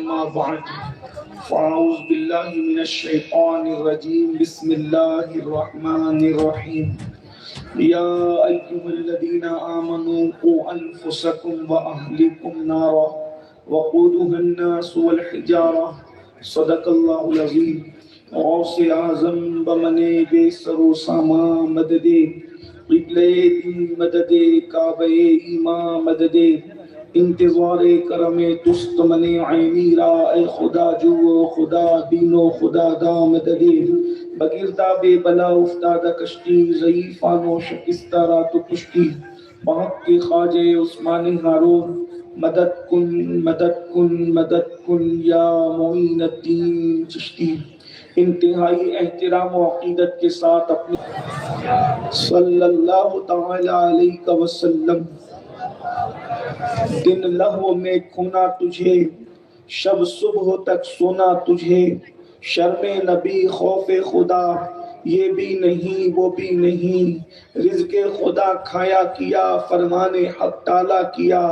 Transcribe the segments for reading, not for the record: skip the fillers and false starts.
أما بعد فأعوذ بالله من الشيطان الرجيم بسم الله الرحمن الرحيم يا أيها الذين آمنوا قوا أنفسكم وأهلكم نارا وقودها الناس والحجارة صدق الله العظيم. غوث اعظم بمنے بے سر و ساما مددے قبلے دی مددے کعبہ ایمان مددے انتظار کرم تست من عینی را اے خدا جو خدا بینو خدا دا مددے بگردہ بے بلا افتادہ کشتی ضعیفان و شکستہ رات و کشتی بحق کے خواجہ عثمان ہارون مدد کن مدد کن مدد کن یا معین الدین چشتی. انتہائی احترام و عقیدت کے ساتھ اپنے صلی اللہ تعالی علیہ وسلم. دن لہو میں کھونا تجھے شب صبح تک سونا تجھے شرم نبی خوف خدا یہ بھی نہیں وہ بھی نہیں رزق خدا کھایا کیا فرمان حق ٹالا کیا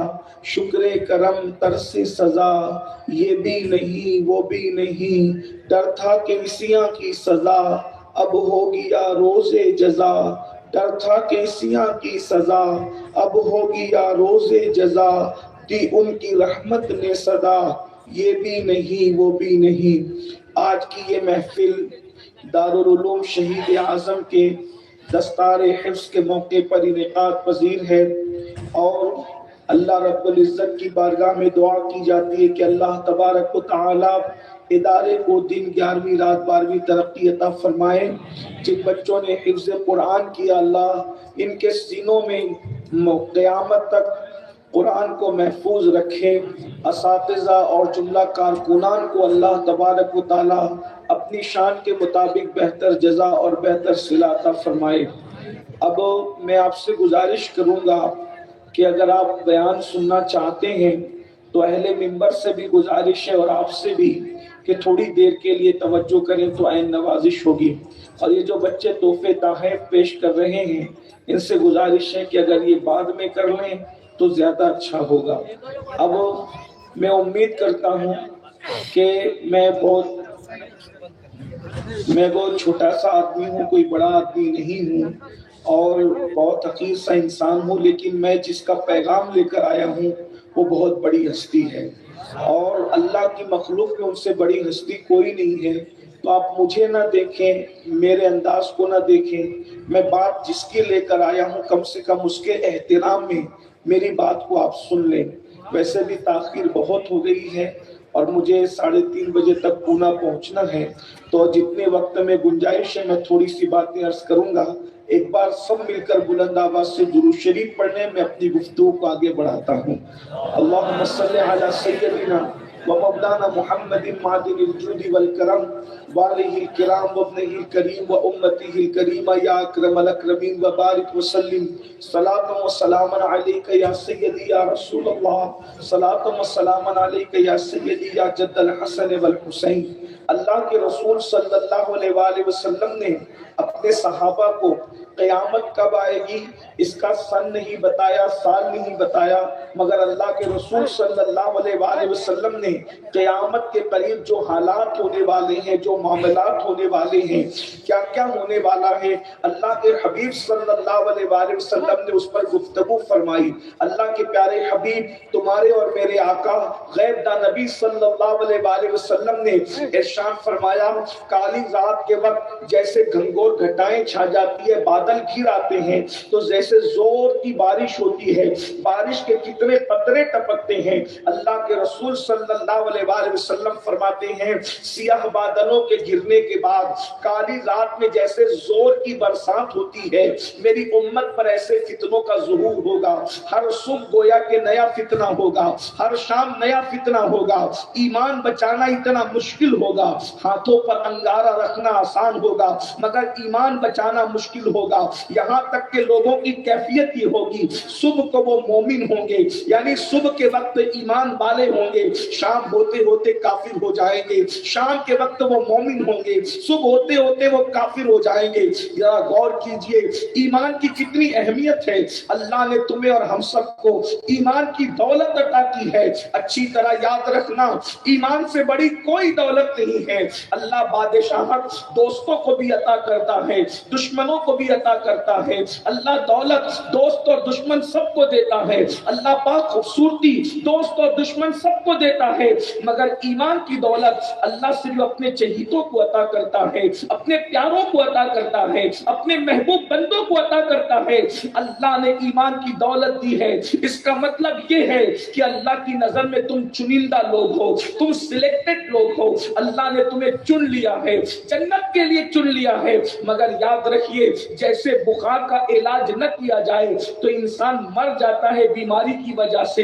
شکر کرم ترس سزا یہ بھی نہیں وہ بھی نہیں ڈر تھا کہ عیسیاں کی سزا اب ہو گیا روز جزا ڈر تھا کہ عیسیاں کی سزا اب ہو گیا روز جزا دی ان کی رحمت نے صدا یہ بھی نہیں وہ بھی نہیں. آج کی یہ محفل دارالعلوم شہید اعظم کے دستار حفظ کے موقع پر انعقاد پذیر ہے اور اللہ رب العزت کی بارگاہ میں دعا کی جاتی ہے کہ اللہ تبارک و تعالی ادارے کو دن 11ویں رات 12ویں ترقی عطا فرمائے. جن بچوں نے حفظ قرآن کیا اللہ ان کے سینوں میں قیامت تک قرآن کو محفوظ رکھے. اساتذہ اور جملہ کارکنان کو اللہ تبارک و تعالی اپنی شان کے مطابق بہتر جزا اور بہتر صلہ عطا فرمائے. اب میں آپ سے گزارش کروں گا کہ اگر آپ بیان سننا چاہتے ہیں تو اہل منبر سے بھی گزارش ہے اور آپ سے بھی کہ تھوڑی دیر کے لیے توجہ کریں تو عین نوازش ہوگی. اور یہ جو بچے تحفے تحائف پیش کر رہے ہیں ان سے گزارش ہے کہ اگر یہ بعد میں کر لیں تو زیادہ اچھا ہوگا. اب میں امید کرتا ہوں کہ میں بہت چھوٹا سا آدمی ہوں کوئی بڑا آدمی نہیں ہوں اور بہت حقیر سا انسان ہوں لیکن میں جس کا پیغام لے کر آیا ہوں وہ بہت بڑی ہستی ہے اور اللہ کی مخلوق میں ان سے بڑی ہستی کوئی نہیں ہے. تو آپ مجھے نہ دیکھیں میرے انداز کو نہ دیکھیں میں بات جس کی لے کر آیا ہوں کم سے کم اس کے احترام میں میری بات کو آپ سن لیں. ویسے بھی تاخیر بہت ہو گئی ہے اور مجھے 3:30 بجے تک پونا پہنچنا ہے تو جتنے وقت میں گنجائش ہے میں تھوڑی سی باتیں عرض کروں گا. ایک بار سب مل کر بلند آواز سے درود شریف پڑھنے میں اپنی گفتگو کو آگے بڑھاتا ہوں. اللہم صلی علی سیدنا ومولانا محمد معدن الجود والکرم والہ الکرام وابنہ الکریم وامتہ الکریم یا اکرم الاکرمین وبارک وسلم صلاۃ و سلام علیک یا سیدی یا رسول اللہ صلاۃ و سلام علیک یا سیدی یا جد الحسن والحسین. اللہ کے رسول صلی اللہ علیہ وآلہ وسلم نے اپنے صحابہ کو قیامت کب آئے گی اس کا سن نہیں بتایا سال نہیں بتایا مگر اللہ کے رسول صلی اللہ علیہ وآلہ وسلم نے قیامت کے قریب جو حالات ہونے والے ہیں جو معاملات ہونے والے ہیں کیا کیا ہونے والا ہے اللہ کے حبیب صلی اللہ علیہ وآلہ وسلم نے اس پر گفتگو فرمائی. اللہ کے پیارے حبیب تمہارے اور میرے آقا غیب داں نبی صلی اللہ علیہ وآلہ وسلم نے ارشاد فرمایا کالی رات کے وقت جیسے گھنگور گھٹائیں چھا جاتی ہے بادل گھر آتے ہیں تو جیسے زور کی بارش ہوتی ہے بارش کے کتنے قطرے ٹپکتے ہیں. اللہ کے رسول صلی اللہ علیہ وآلہ وسلم فرماتے ہیں سیاہ بادلوں کے گرنے کے بعد کالی رات میں جیسے زور کی برسات ہوتی ہے میری امت پر ایسے فتنوں کا ظہور ہوگا. ہر صبح گویا کہ نیا فتنہ ہوگا ہر شام نیا فتنہ ہوگا. ایمان بچانا اتنا مشکل ہوگا ہاتھوں پر انگارہ رکھنا آسان ہوگا مگر ایمان بچانا مشکل ہوگا. یہاں تک کہ لوگوں کی کیفیت یہ ہوگی صبح کو وہ مومن ہوں گے یعنی صبح کے وقت ایمان والے ہوں گے شام شام ہوتے ہوتے کافر ہو جائیں گے، شام کے وقت وہ مومن ہوں گے، صبح ہوتے ہوتے وہ کافر ہو جائیں گے۔ ذرا غور کیجئے ایمان کی کتنی اہمیت ہے۔ اللہ نے تمہیں اور ہم سب کو ایمان کی دولت عطا کی ہے۔ اچھی طرح یاد رکھنا ایمان سے بڑی کوئی دولت نہیں ہے۔ اللہ بادشاہت دوستوں کو بھی عطا کرتا ہے، دشمنوں کو بھی عطا کرتا ہے۔ اللہ دولت دوست اور دشمن سب کو دیتا ہے۔ اللہ پاک خوبصورتی دوست اور دشمن سب کو دیتا ہے، مگر ایمان کی دولت اللہ صرف اپنے چہیتوں کو عطا کرتا ہے، اپنے پیاروں کو عطا کرتا ہے، اپنے محبوب بندوں کو عطا کرتا ہے۔ اللہ نے ایمان کی دولت دی ہے، اس کا مطلب یہ ہے کہ اللہ کی نظر میں تم چنندہ لوگ ہو، تم سلیکٹڈ لوگ ہو۔ اللہ نے تمہیں چن لیا ہے، جنت کے لیے چن لیا ہے۔ مگر یاد رکھیے جیسے بخار کا علاج نہ کیا جائے تو انسان مر جاتا ہے بیماری کی وجہ سے۔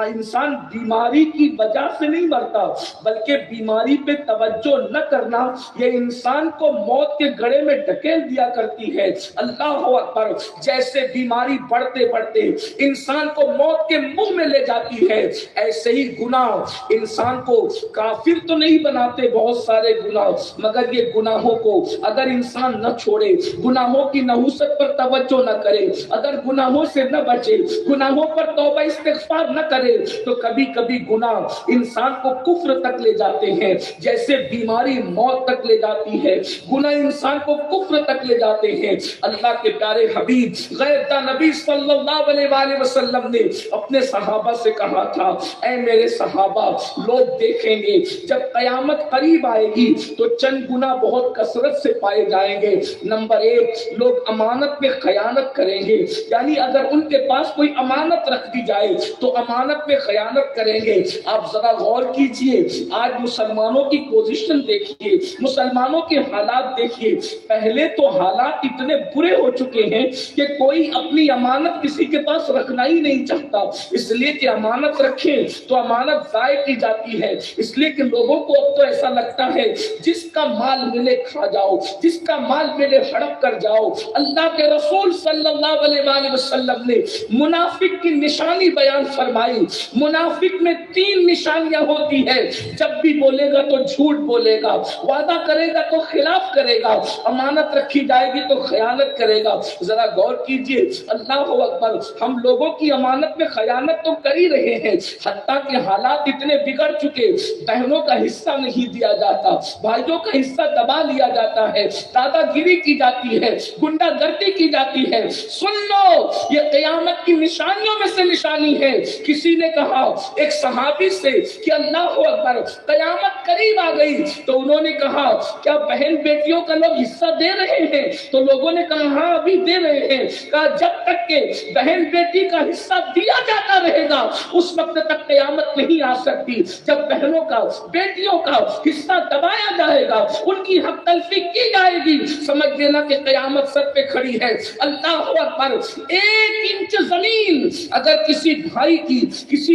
انسان بیماری کی وجہ سے نہیں مرتا، بلکہ بیماری پہ توجہ نہ کرنا یہ انسان کو موت کے گڑھے میں ڈھکیل دیا کرتی ہے۔ اللہ اکبر، جیسے بیماری بڑھتے بڑھتے انسان کو موت کے منہ میں لے جاتی ہے، ایسے ہی گناہ انسان کو کافر تو نہیں بناتے بہت سارے گناہ، مگر یہ گناہوں کو اگر انسان نہ چھوڑے، گناہوں کی نحوست پر توجہ نہ کرے، اگر گناہوں سے نہ بچے، گناہوں پر توبہ استغفار نہ کرے، تو کبھی کبھی گناہ انسان کو کفر تک لے جاتے ہیں، جیسے بیماری موت تک لے جاتی ہے، گناہ انسان کو کفر تک لے جاتے ہیں۔ اللہ کے پیارے حبیب غیرتا نبی صلی اللہ علیہ وآلہ وسلم نے اپنے صحابہ سے کہا تھا، اے میرے صحابہ، لوگ دیکھیں گے جب قیامت قریب آئے گی تو چند گناہ بہت کثرت سے پائے جائیں گے۔ نمبر ایک، لوگ امانت میں خیانت کریں گے، یعنی اگر ان کے پاس کوئی امانت رکھ دی جائے تو امانت میں خیانت کریں گے۔ آپ ذرا غور کیجئے، آج مسلمانوں کی پوزیشن دیکھیے، مسلمانوں کے حالات دیکھیے۔ پہلے تو حالات اتنے برے ہو چکے ہیں کہ کوئی اپنی امانت کسی کے پاس رکھنا ہی نہیں چاہتا، اس لیے کہ امانت رکھیں تو امانت ضائع کی جاتی ہے، اس لیے کہ لوگوں کو اب تو ایسا لگتا ہے جس کا مال ملے کھا جاؤ، جس کا مال ملے ہڑپ کر جاؤ۔ اللہ کے رسول صلی اللہ علیہ وآلہ وسلم نے منافق کی نشانی بیان فرمائی۔ منافق میں 3 نشانیاں ہوتی ہے، جب بھی بولے گا تو جھوٹ بولے گا، وعدہ کرے گا تو خلاف کرے گا، امانت رکھی جائے گی تو خیانت کرے گا۔ ذرا غور کیجئے، اللہ اکبر، ہم لوگوں کی امانت میں خیانت تو کر ہی رہے ہیں، حتیٰ کہ حالات اتنے بگڑ چکے، بہنوں کا حصہ نہیں دیا جاتا، بھائیوں کا حصہ دبا لیا جاتا ہے، دادا گیری کی جاتی ہے، گنڈا گردی کی جاتی ہے۔ سن لو، یہ قیامت کی نشانیوں میں سے نشانی ہے۔ کسی نے کہا ایک صحابی سے کہ اللہ اکبر، قیامت قریب آ گئی، تو انہوں نے کہا کیا بہن بیٹیوں کا لوگ حصہ دے رہے ہیں؟ تو لوگوں نے کہا ہاں ابھی دے رہے ہیں۔ کہا جب تک کہ بہن بیٹی کا حصہ دیا جاتا رہے گا اس وقت تک قیامت نہیں آ سکتی۔ جب بہنوں کا بیٹیوں کا حصہ دبایا جائے گا، ان کی حق تلفی کی جائے گی، سمجھ لینا کہ قیامت سر پہ کھڑی ہے۔ اللہ اکبر، 1 انچ زمین اگر کسی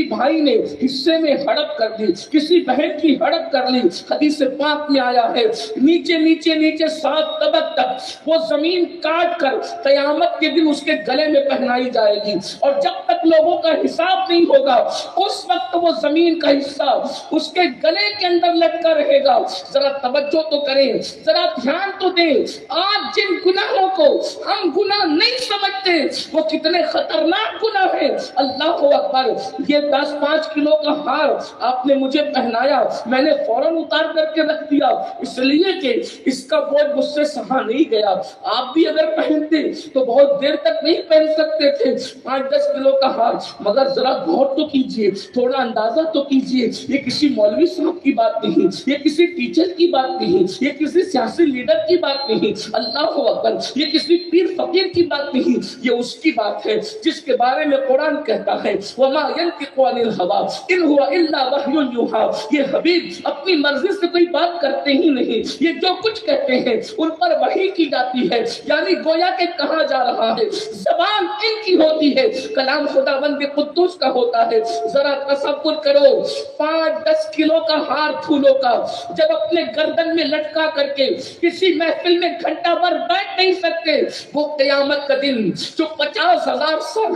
بھائی نے حصے میں ہڑپ کر لی، کسی بہن کی ہڑپ کر لی، حدیث پاک میں آیا ہے نیچے نیچے نیچے 7 طبق تک وہ زمین کاٹ کر قیامت کے دن اس کے گلے میں پہنائی جائے گی، اور جب تک لوگوں کا حساب نہیں ہوگا اس وقت وہ زمین کا حصہ اس کے گلے کے اندر لٹکا رہے گا۔ ذرا توجہ تو کریں، ذرا دھیان تو دیں، آج جن گناہوں کو ہم گناہ نہیں سمجھتے وہ کتنے خطرناک گناہ ہیں۔ اللہ اکبر، یہ 10-5 کلو کا ہار آپ نے مجھے پہنایا، میں نے فوراً اتار کر کے رکھ دیا، اس لیے کہ اس کا بوجھ مجھ سے سہا نہیں گیا۔ آپ بھی اگر پہنتے تو بہت دیر تک نہیں پہن سکتے تھے 5-10 کلو کا ہار، مگر ذرا غور تو کیجئے، تھوڑا اندازہ تو کیجئے، یہ کسی مولوی صاحب کی بات نہیں، یہ کسی ٹیچر کی بات نہیں، یہ کسی سیاسی لیڈر کی بات نہیں، اللہ اکبر، یہ کسی پیر فقیر کی بات نہیں، یہ اس کی بات ہے جس کے بارے میں قرآن کہتا ہے وَمَا يَنْطِقُ عَنِ الْهَوَىٰ إِنْ هُوَ إِلَّا وَحْيٌ يُوحَىٰ۔ یہ حبیب اپنی مرضی سے کوئی بات کرتے ہی نہیں، یہ جو کچھ کہتے ہیں ان پر وحی کی جاتی ہے، یعنی گویا کہ کہا جا رہا ہے، زبان ان کی ہوتی ہے، کلام خداوند قدوس کا ہوتا ہے۔ ذرا تصور کرو، 5-10 کلو کا ہار پھولوں کا جب اپنے گردن میں لٹکا کر کے کسی محفل میں گھنٹہ بھر بیٹھ نہیں سکتے، وہ قیامت کا دن جو 50,000 سال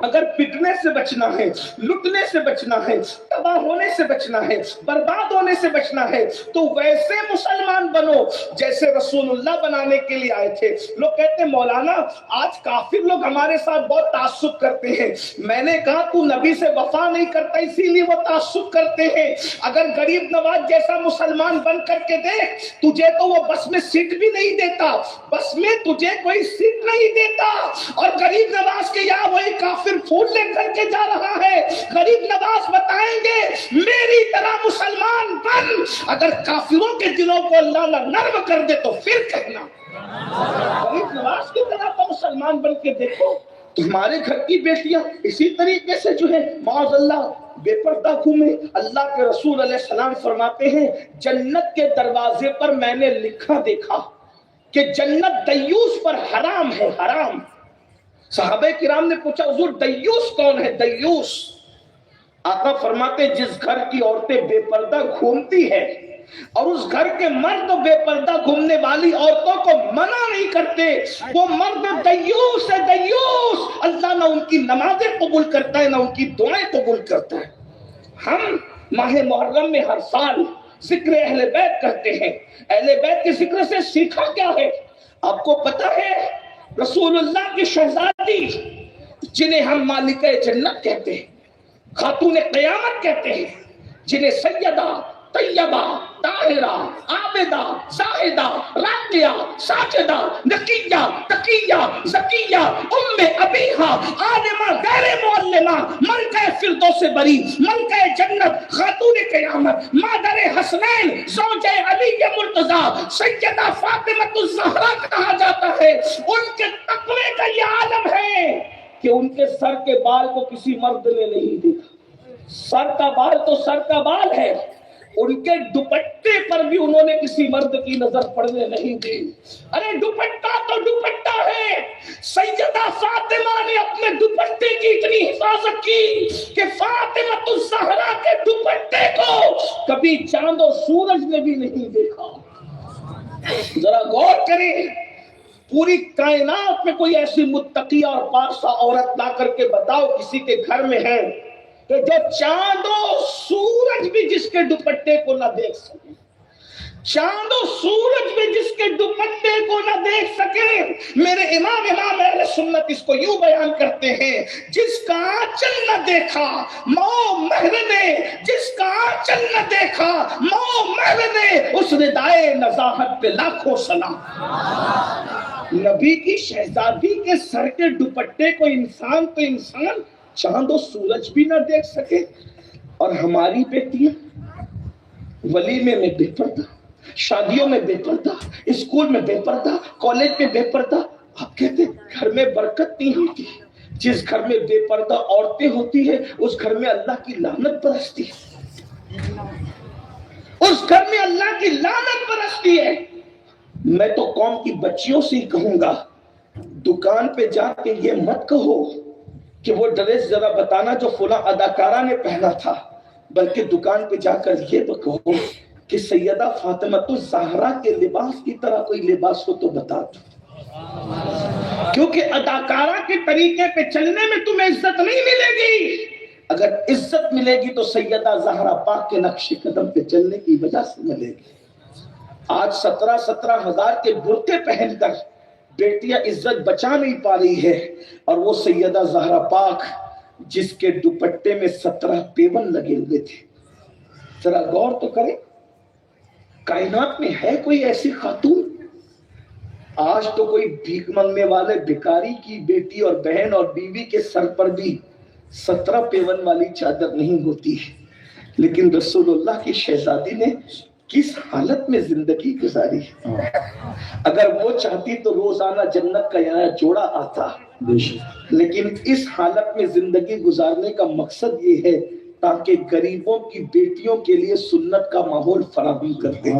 اگر پٹنے سے بچنا ہے، لٹنے سے بچنا ہے، تباہ ہونے سے بچنا ہے، برباد ہونے سے بچنا ہے، تو ویسے مسلمان بنو جیسے رسول اللہ بنانے کے لیے آئے تھے۔ لوگ کہتے ہیں مولانا آج کافر لوگ ہمارے ساتھ بہت تعصب کرتے ہیں۔ میں نے کہا تو نبی سے وفا نہیں کرتا اسی لیے وہ تعصب کرتے ہیں۔ اگر غریب نواز جیسا مسلمان بن کر کے دیکھ، تجھے تو وہ بس میں سیٹ بھی نہیں دیتا، بس میں تجھے کوئی سیٹ نہیں دیتا، اور غریب نواز کے یہاں وہی کافر پھول لے کر کے جا رہا ہے۔ غریب نواز بتائیں گے میری طرح مسلمان بن، اگر کافروں کے دلوں کو اللہ نرم کر دے تو پھر کہنا۔ غریب نواز کی طرح تو مسلمان بن کے دیکھو۔ تمہارے گھر کی بیٹیاں اسی طریقے سے جو ہے معاذ اللہ بے پردہ گھومے۔ اللہ کے رسول علیہ السلام فرماتے ہیں جنت کے دروازے پر میں نے لکھا دیکھا کہ جنت دیوس پر حرام ہے، حرام۔ صحابہ کرام نے پوچھا حضور دیوس کون ہے؟ دیوس آقا فرماتے جس گھر کی عورتیں بے پردہ گھومتی ہے اور اس گھر کے مرد بے پردہ گھومنے والی عورتوں کو منع نہیں کرتے، وہ مرد دیوس ہے، دیوس۔ اللہ نہ ان کی نمازیں قبول کرتا ہے نہ ان کی دعائیں قبول کرتا ہے۔ ہم ماہ محرم میں ہر سال ذکر اہل بیت کرتے ہیں۔ اہل بیت کے ذکر سے سیکھا کیا ہے؟ آپ کو پتا ہے رسول اللہ کی شہزادی جنہیں ہم مالکہ جنت کہتے ہیں، خاتون قیامت کہتے ہیں، جنہیں سیدہ طیبہ طاہرہ عابدہ زاہدہ راقیہ ساجدہ نقیہ تقیہ زکیہ ام ابیہا عالمہ غیر معلمہ ملکہ فردوس بری ملکہ جنت خاتون قیامت مادر حسنین زوجہ علی مرتضیٰ سیدہ فاطمہ الزہرا کہا جاتا ہے۔ ان کے تقوی کا یہ عالم ہے کہ ان کے سر کے بال کو کسی مرد نے نہیں دیکھا۔ سر کا بال تو سر کا بال ہے، ان کے دوپٹے پر بھی انہوں نے کسی مرد کی نظر پڑنے نہیں دی۔ ارے دوپٹہ تو دوپٹہ ہے، سیدہ فاطمہ نے اپنے دوپٹے کی اتنی حفاظت کی کہ فاطمہ الزہرا کے دوپٹے کو کبھی چاند و سورج نے بھی نہیں دیکھا۔ ذرا غور کریں، پوری کائنات میں کوئی ایسی متقیہ اور پارسا عورت لا کر کے بتاؤ کسی کے گھر میں ہے کہ جو چاند و سورج بھی جس کے دوپٹے کو نہ دیکھ سکے، چاند و سورج بھی جس کے دوپٹے کو نہ دیکھ سکے۔ میرے امام اہل سنت اس کو یوں بیان کرتے ہیں جس کا آنچل نہ دیکھا مو مہر نے، جس کا آنچل نہ دیکھا مو مہر نے، اس ردائے نزاہت پہ لاکھوں سلام۔ نبی کی شہزادی کے سر کے دوپٹے کو انسان تو انسان چاند و سورج بھی نہ دیکھ سکے، اور ہماری بیٹیاں ولیمے میں بے پردہ، شادیوں میں بے پردہ، اسکول میں بے پردہ، کالج میں بے پردہ۔ آپ کہتے ہیں گھر میں برکت نہیں ہوتی۔ جس گھر میں بے پردہ عورتیں ہوتی ہیں اس گھر میں اللہ کی لعنت برستی ہے، اس گھر میں اللہ کی لعنت برستی ہے۔ میں تو قوم کی بچیوں سے ہی کہوں گا دکان پہ جا کے یہ مت کہو کہ وہ ڈریس ذرا بتانا جو فلاں اداکارہ نے پہنا تھا، بلکہ دکان پہ جا کر یہ تو کہو کہ سیدہ فاطمہ الزہرا کے لباس کی طرح کوئی لباس ہو تو بتا دو، کیونکہ اداکارہ کے طریقے پہ چلنے میں تمہیں عزت نہیں ملے گی۔ اگر عزت ملے گی تو سیدہ زہرا پاک کے نقش قدم پہ چلنے کی وجہ سے ملے گی۔ آج 17 ہزار کے برقعے پہن کر بیٹیاں عزت بچا نہیں پا رہی ہے، اور وہ سیدہ زہرا پاک جس کے دوپٹے میں 17 پیون لگے ہوئے تھے۔ ذرا غور تو کریں، کائنات میں ہے کوئی ایسی خاتون؟ آج تو کوئی بھیک مانگنے والے بھکاری کی بیٹی اور بہن اور بیوی کے سر پر بھی 17 پیون والی چادر نہیں ہوتی، لیکن رسول اللہ کی شہزادی نے کس حالت میں زندگی گزاری۔ اگر وہ چاہتی تو روزانہ جنت کا نیا جوڑا آتا، لیکن اس حالت میں زندگی گزارنے کا مقصد یہ ہے تاکہ غریبوں کی بیٹیوں کے لیے سنت کا ماحول فراہم کر دے۔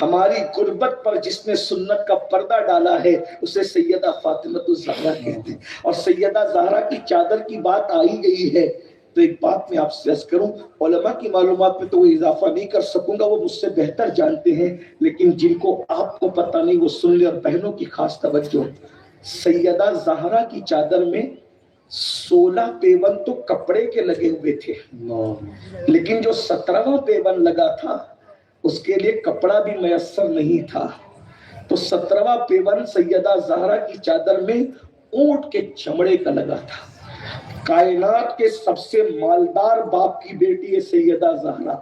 ہماری غربت پر جس نے سنت کا پردہ ڈالا ہے اسے سیدہ فاطمہ الزہرا کہتے ہیں۔ اور سیدہ زہرا کی چادر کی بات آئی گئی ہے تو ایک بات میں آپ سے عرض کروں، علماء کی معلومات میں تو وہ اضافہ نہیں کر سکوں گا، وہ مجھ سے بہتر جانتے ہیں، لیکن جن کو آپ کو پتہ نہیں وہ سن لے، اور بہنوں کی خاص توجہ، سیدہ زہرا کی چادر میں 16 پیون تو کپڑے کے لگے ہوئے تھے، لیکن جو 17واں پیون لگا تھا اس کے لیے کپڑا بھی میسر نہیں تھا. تو 17واں پیون سیدہ زہرا کی چادر میں اونٹ کے چمڑے کا لگا تھا. کائنات کے سب سے مالدار باپ کی بیٹی ہے سیدہ زہرا،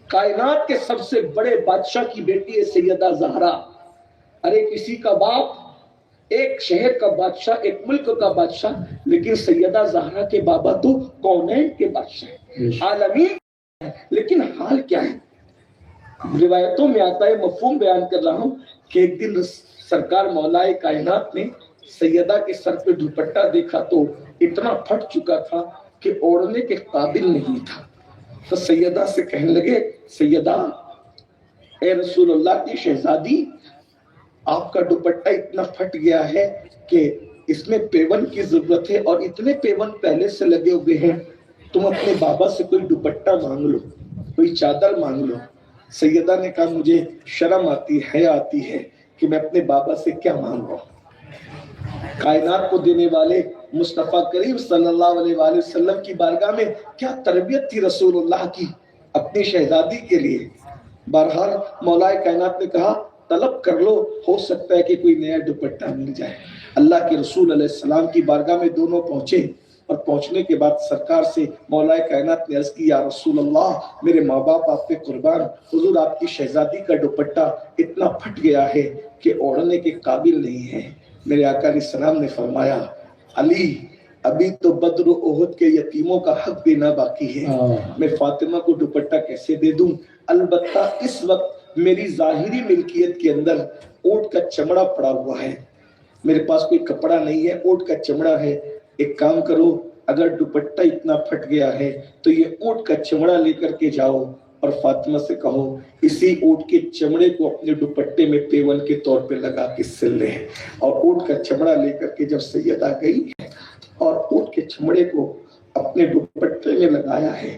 کائنات کے سب سے بڑے بادشاہ کی بیٹی ہے سیدہ زہرا. ارے کسی کا باپ ایک شہر کا بادشاہ، ایک ملک کا بادشاہ، لیکن سیدہ زہرا کے بابا تو کونین کے بادشاہ ہیں، عالمین. لیکن حال کیا ہے؟ روایتوں میں آتا ہے، مفہوم بیان کر رہا ہوں، کہ ایک دن سرکار مولائے کائنات نے سیدہ کے سر پہ دوپٹہ دیکھا تو اتنا پھٹ چکا تھا کہ اوڑھنے کے قابل نہیں تھا. تو سیدہ سے کہنے لگے، سیدہ اے رسول اللہ کی شہزادی، آپ کا دوپٹہ اتنا پھٹ گیا ہے کہ اس میں پیون کی ضرورت ہے اور اتنے پیون پہلے سے لگے ہوئے ہیں، تم اپنے بابا سے کوئی دوپٹہ مانگ لو، کوئی چادر مانگ لو. سیدہ نے کہا مجھے شرم آتی ہے، حیا آتی ہے کہ میں اپنے بابا سے کیا مانگوں. کائنات کو دینے والے مصطفیٰ کریم صلی اللہ علیہ وآلہ وسلم کی بارگاہ میں کیا تربیت تھی رسول اللہ کی اپنی شہزادی کے لیے. بہرحال مولائے کائنات نے کہا طلب کر لو، ہو سکتا ہے کہ کوئی نیا دوپٹہ مل جائے. اللہ کے رسول علیہ السلام کی بارگاہ میں دونوں پہنچے، اور پہنچنے کے بعد سرکار سے مولائے کائنات نے عرض کی، یا رسول اللہ میرے ماں باپ آپ پہ قربان، حضور آپ کی شہزادی کا دوپٹہ اتنا پھٹ گیا ہے کہ اوڑھنے کے قابل نہیں ہے. میرے آقا علیہ السلام نے فرمایا، علی ابھی تو بدر و احد کے یتیموں کا حق دینا باقی ہے، میں فاطمہ کو دوپٹہ کیسے دے دوں؟ البتہ اس وقت میری ظاہری ملکیت کے اندر اونٹ کا چمڑا پڑا ہوا ہے، میرے پاس کوئی کپڑا نہیں ہے، اونٹ کا چمڑا ہے. ایک کام کرو، اگر دوپٹہ اتنا پھٹ گیا ہے تو یہ اونٹ کا چمڑا لے کر کے جاؤ اور فاطمہ سے کہو اسی اونٹ کے چمڑے کو اپنے دوپٹے میں پیون کے طور پہ لگا کے سل لے. اور اونٹ کا چمڑا لے کر کے جب سیدہ گئی اور اونٹ کے چمڑے کو اپنے دوپٹے میں لگایا ہے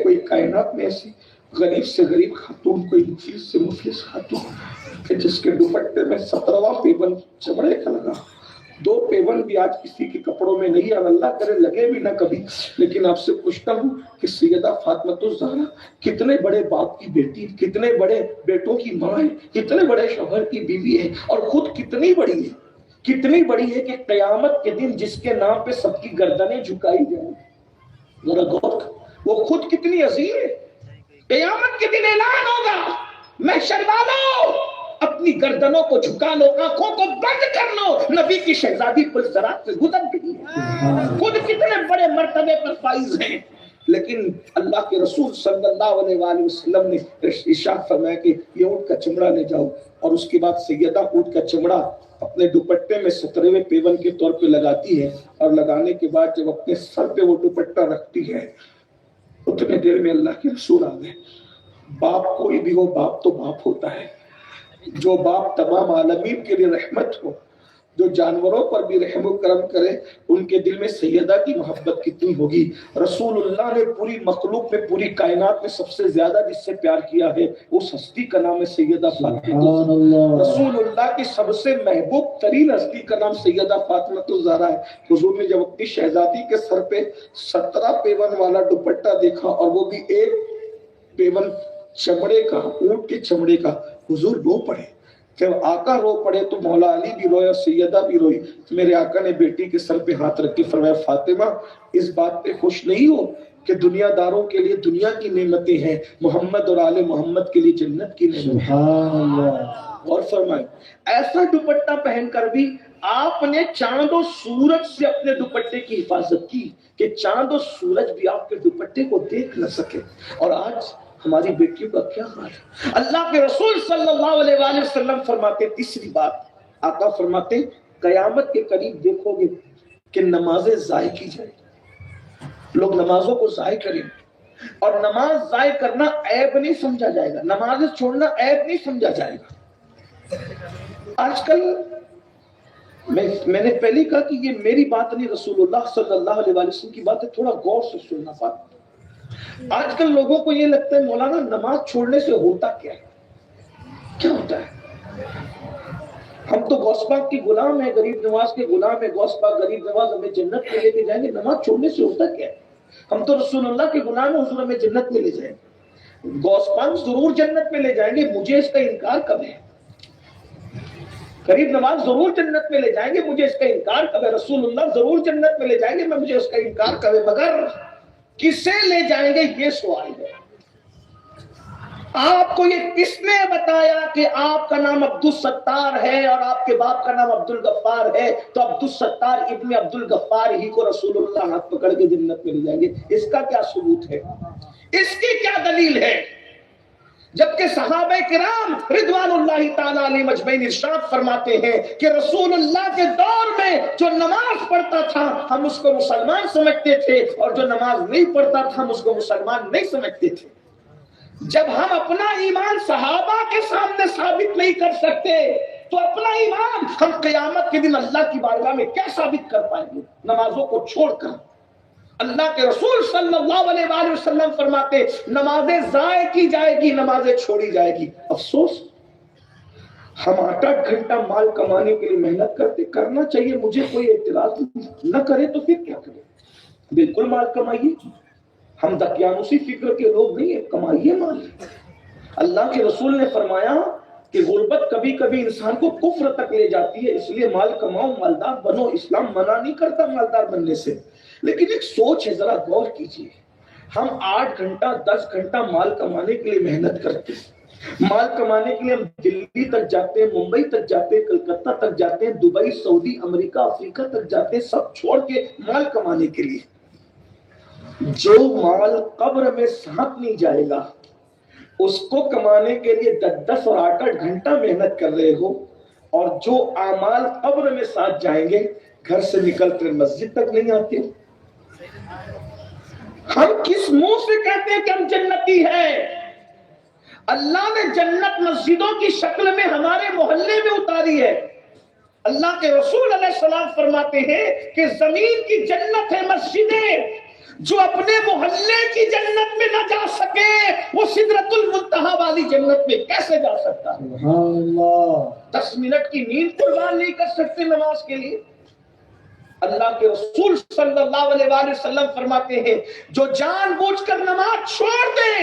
کوئی کائنات میں ایسی غریب سے غریب خاتون، کوئی مفلس سے مفلس خاتون کہ جس کے دوپٹے میں 17واں پیون چمڑے کا لگا. 2 پیون بھی آج کسی کے کپڑوں میں نہیں، اور اللہ کرے لگے بھی نہ کبھی. لیکن آپ سے پوچھتا ہوں کہ سیدہ فاطمہ الزہرا کتنے بڑے باپ کی بیٹی، کتنے بڑے بیٹوں کی ماں ہے، کتنے بڑے شوہر کی بیوی ہے، اور خود کتنی بڑی ہے، کتنی بڑی ہے کہ قیامت کے دن جس کے نام پہ سب کی گردنیں جھکائی جائیں. ذرا غور کر، وہ خود کتنی عظیم ہے. قیامت کے دن اعلان ہوگا، محشر والو اپنی گردنوں کو جھکا لو، آنکھوں کو بند کر لو، نبی کی شہزادی پل صراط سے گزر گئی ہے. خود کتنے بڑے مرتبے پر فائز ہیں. لیکن اللہ کے رسول صلی اللہ علیہ وآلہ وسلم نے ارشاد فرمایا کہ یہ اونٹ کا چمڑا لے جاؤ. اور اس کے بعد سیدہ اونٹ کا چمڑا اپنے دوپٹے میں 17ویں پیون کے طور پہ لگاتی ہے، اور لگانے کے بعد جب اپنے سر پہ وہ دوپٹہ رکھتی ہے اتنے دیر میں اللہ کے رسول آ گئے. باپ کوئی بھی ہو، باپ تو باپ ہوتا ہے. جو باپ تمام عالمین کے لیے رحمت ہو، جو جانوروں پر بھی رحم و کرم کرے، ان کے دل میں سیدہ کی محبت کتنی ہوگی. رسول اللہ نے پوری مخلوق میں، پوری کائنات میں سب سے زیادہ جس سے پیار کیا ہے اس ہستی کا نام ہے سیدہ فاطمہ. رسول اللہ کی سب سے محبوب ترین ہستی کا نام سیدہ فاطمہ الزہرا ہے. حضور نے جب اپنی شہزادی کے سر پہ 17 پیون والا دوپٹہ دیکھا، اور وہ بھی ایک پیون چمڑے کا، اونٹ کے چمڑے کا، حضور رو پڑے. جب آقا رو پڑے تو مولا علی بھی رویا، سیدہ بھی روئی. میرے آقا نے بیٹی کے سر پہ ہاتھ رکھ کے فرمایا، فاطمہ اس بات پہ خوش نہیں ہو کہ دنیا داروں کے لیے دنیا کی نعمتیں ہیں، محمد اور آل محمد کے لیے جنت کی نعمتیں ہیں. اور فرمائے ایسا دوپٹہ پہن کر بھی آپ نے چاند و سورج سے اپنے دوپٹے کی حفاظت کی کہ چاند و سورج بھی آپ کے دوپٹے کو دیکھ نہ سکے. اور آج ہماری بیٹیوں کا کیا حال ہے؟ اللہ کے رسول صلی اللہ علیہ وآلہ وسلم فرماتے، تیسری بات آقا فرماتے، قیامت کے قریب دیکھو گے کہ نمازیں ضائع کی جائیں، لوگ نمازوں کو ضائع کریں، اور نماز ضائع کرنا عیب نہیں سمجھا جائے گا، نماز چھوڑنا عیب نہیں سمجھا جائے گا. آج کل میں نے پہلے کہا کہ یہ میری بات نہیں، رسول اللہ صلی اللہ علیہ وآلہ وسلم کی بات ہے، تھوڑا غور سے سننا. بات آج کل لوگوں کو یہ لگتا ہے مولانا نماز چھوڑنے سے ہوتا کیا ہے؟ کیا ہوتا ہے؟ ہم تو غوث پاک کے غلام ہیں، غریب نواز کے غلام ہیں، غوث پاک غریب نواز ہمیں جنت میں لے کے جائیں گے، نماز چھوڑنے سے ہوتا کیا ہے؟ ہم تو رسول اللہ کے غلام ہیں، حضور ہمیں جنت میں لے جائیں گے، غوث پاک ضرور جنت میں لے جائیں گے، مجھے اس کا انکار کب ہے؟ غریب نواز ضرور جنت میں لے جائیں گے، مجھے اس کا انکار کب ہے؟ رسول اللہ ضرور جنت میں لے جائیں گے، مجھے اس کا انکار کب ہے؟ مگر کسے لے جائیں گے یہ سوال ہے۔ آپ کو یہ کس نے بتایا کہ آپ کا نام عبدالستار ہے اور آپ کے باپ کا نام عبدالغفار ہے؟ تو عبدالستار ابن عبدالغفار ہی کو رسول اللہ ہاتھ پکڑ کے جنت میں لے جائیں گے، اس کا کیا ثبوت ہے؟ اس کی کیا دلیل ہے؟ جبکہ صحابہ کرام رضوان اللہ تعالی علیہ مجمعین ارشاد فرماتے ہیں کہ رسول اللہ کے دور میں جو نماز پڑھتا تھا ہم اس کو مسلمان سمجھتے تھے، اور جو نماز نہیں پڑھتا تھا ہم اس کو مسلمان نہیں سمجھتے تھے۔ جب ہم اپنا ایمان صحابہ کے سامنے ثابت نہیں کر سکتے تو اپنا ایمان ہم قیامت کے دن اللہ کی بارگاہ میں کیا ثابت کر پائیں گے؟ نمازوں کو چھوڑ کر اللہ کے رسول صلی اللہ علیہ وآلہ وسلم فرماتے نمازیں ضائع کی جائے گی، نمازیں چھوڑی جائے گی۔ افسوس ہم 8 گھنٹہ مال کمانے کے لیے محنت کرتے، کرنا چاہیے، مجھے کوئی اعتراض نہ کرے تو پھر کیا کرے، بالکل مال کمائیے، ہم دقیانوسی فکر کے لوگ نہیں ہیں، کمائیے مال۔ اللہ کے رسول نے فرمایا کہ غربت کبھی کبھی انسان کو کفر تک لے جاتی ہے، اس لیے مال کماؤ، مالدار بنو، اسلام منع نہیں کرتا مالدار بننے سے، لیکن ایک سوچ ہے، ذرا غور کیجیے، ہم 8 گھنٹہ 10 گھنٹہ مال کمانے کے لیے محنت کرتے ہیں، مال کمانے کے لیے ہم دلی تک جاتے ہیں، ممبئی تک جاتے ہیں، کلکتہ تک جاتے ہیں، دبئی، سعودی، امریکہ، افریقہ تک جاتے ہیں، سب چھوڑ کے مال کمانے کے لیے۔ جو مال قبر میں ساتھ نہیں جائے گا اس کو کمانے کے لیے 10 اور 8 گھنٹہ محنت کر رہے ہو، اور جو اعمال قبر میں ساتھ جائیں گے گھر سے نکل کر مسجد تک نہیں آتے۔ ہم کس منہ سے کہتے ہیں کہ ہم جنتی ہیں؟ اللہ نے جنت مسجدوں کی شکل میں ہمارے محلے میں اتاری ہے۔ اللہ کے رسول علیہ السلام فرماتے ہیں کہ زمین کی جنت ہے مسجدیں، جو اپنے محلے کی جنت میں نہ جا سکے وہ سدرۃ المنتہا والی جنت میں کیسے جا سکتا ہے؟ سبحان اللہ۔ 10 منٹ کی نیند قربان نہیں کر سکتے نماز کے لیے؟ اللہ کے رسول صلی اللہ علیہ وآلہ وسلم فرماتے ہیں جو جان بوجھ کر نماز چھوڑ دے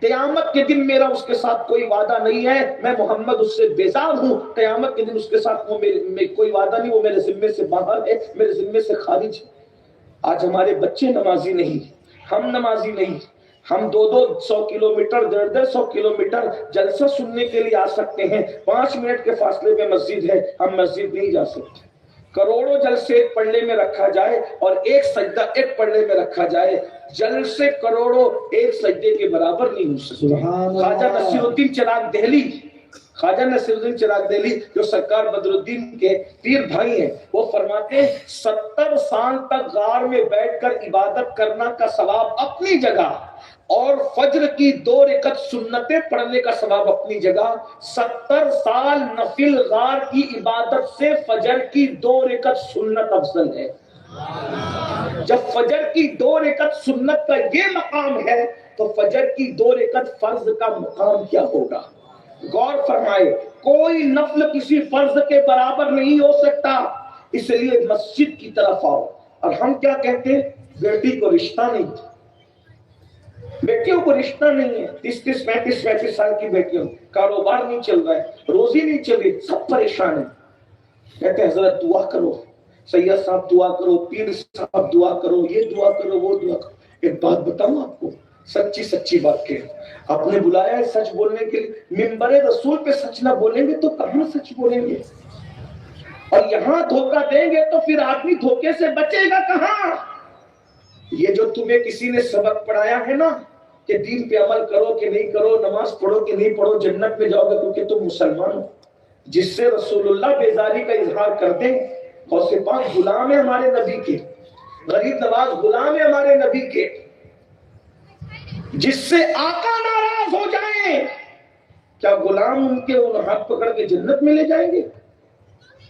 قیامت کے دن میرا اس کے ساتھ کوئی وعدہ نہیں ہے، میں محمد اس سے بیزار ہوں، قیامت کے دن اس کے ساتھ کوئی وعدہ نہیں، وہ میرے ذمے سے باہر ہے، میرے ذمے سے خارج ہے۔ آج ہمارے بچے نمازی نہیں، ہم نمازی نہیں، ہم 200 کلومیٹر 150 کلومیٹر جلسہ سننے کے لیے آ سکتے ہیں، 5 منٹ کے فاصلے پہ مسجد ہے، ہم مسجد نہیں جا سکتے۔ کروڑوں جلسے ایک پلڑے میں رکھا جائے اور ایک سجدہ ایک پلڑے میں رکھا جائے، جلسے کروڑوں ایک سجدے کے برابر نہیں ہو سکتے۔ خواجہ نصیر الدین چراغ دہلی، خواجہ نصیر الدین چراغ دہلی جو سرکار بدر الدین کے پیر بھائی ہیں، وہ فرماتے ہیں 70 سال تک غار میں بیٹھ کر عبادت کرنا کا ثواب اپنی جگہ، اور فجر کی 2 رکعت سنتیں پڑھنے کا ثواب اپنی جگہ، 70 سال نفل غار کی عبادت سے فجر کی 2 رکعت سنت افضل ہے۔ جب فجر کی 2 رکعت سنت کا یہ مقام ہے تو فجر کی 2 رکعت فرض کا مقام کیا ہوگا؟ غور فرمائے، کوئی نفل کسی فرض کے برابر نہیں ہو سکتا، اس لیے مسجد کی طرف آؤ۔ اور ہم کیا کہتے ہیں؟ بیٹی کو رشتہ نہیں، بیٹیوں کو رشتہ نہیں ہے، 30 35 سال کی بیٹیوں، کاروبار نہیں چل رہا ہے، روزی نہیں چل رہی، سب پریشان ہیں، کہتے ہیں حضرت دعا کرو، سید صاحب دعا کرو، پیر صاحب دعا کرو، یہ دعا کرو، وہ دعا کرو۔ ایک بات بتاؤں آپ کو، سچی بات کہ آپ نے بلایا ہے سچ بولنے کے لیے، منبر رسول پہ سچ نہ بولیں گے تو کہاں سچ بولیں گے؟ اور یہاں دھوکہ دیں گے تو پھر آدمی دھوکے سے بچے گا کہاں؟ یہ جو تمہیں کسی نے سبق پڑھایا ہے نا کہ دین پہ عمل کرو کہ نہیں کرو، نماز پڑھو کہ نہیں پڑھو، جنت میں جاؤ گے کیونکہ تم مسلمان ہو، جس سے رسول اللہ بیزاری کا اظہار کر دیں۔ غوث پاک غلام ہے ہمارے نبی کے، غریب نواز غلام ہے ہمارے نبی کے، جس سے آقا ناراض ہو جائیں کیا غلام ان کے ان ہاتھ پکڑ کے جنت میں لے جائیں گے؟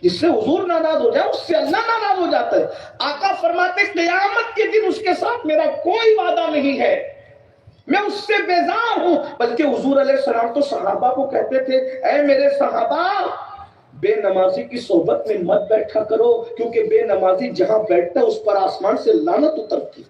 جس سے حضور ناراض ہو جائے اس سے اللہ ناراض ہو جاتا ہے۔ آقا فرماتے قیامت کے دن اس کے ساتھ میرا کوئی وعدہ نہیں ہے، میں اس سے بیزار ہوں۔ بلکہ حضور علیہ السلام تو صحابہ کو کہتے تھے اے میرے صحابہ بے نمازی کی صحبت میں مت بیٹھا کرو، کیونکہ بے نمازی جہاں بیٹھتا ہے اس پر آسمان سے لعنت اترتی۔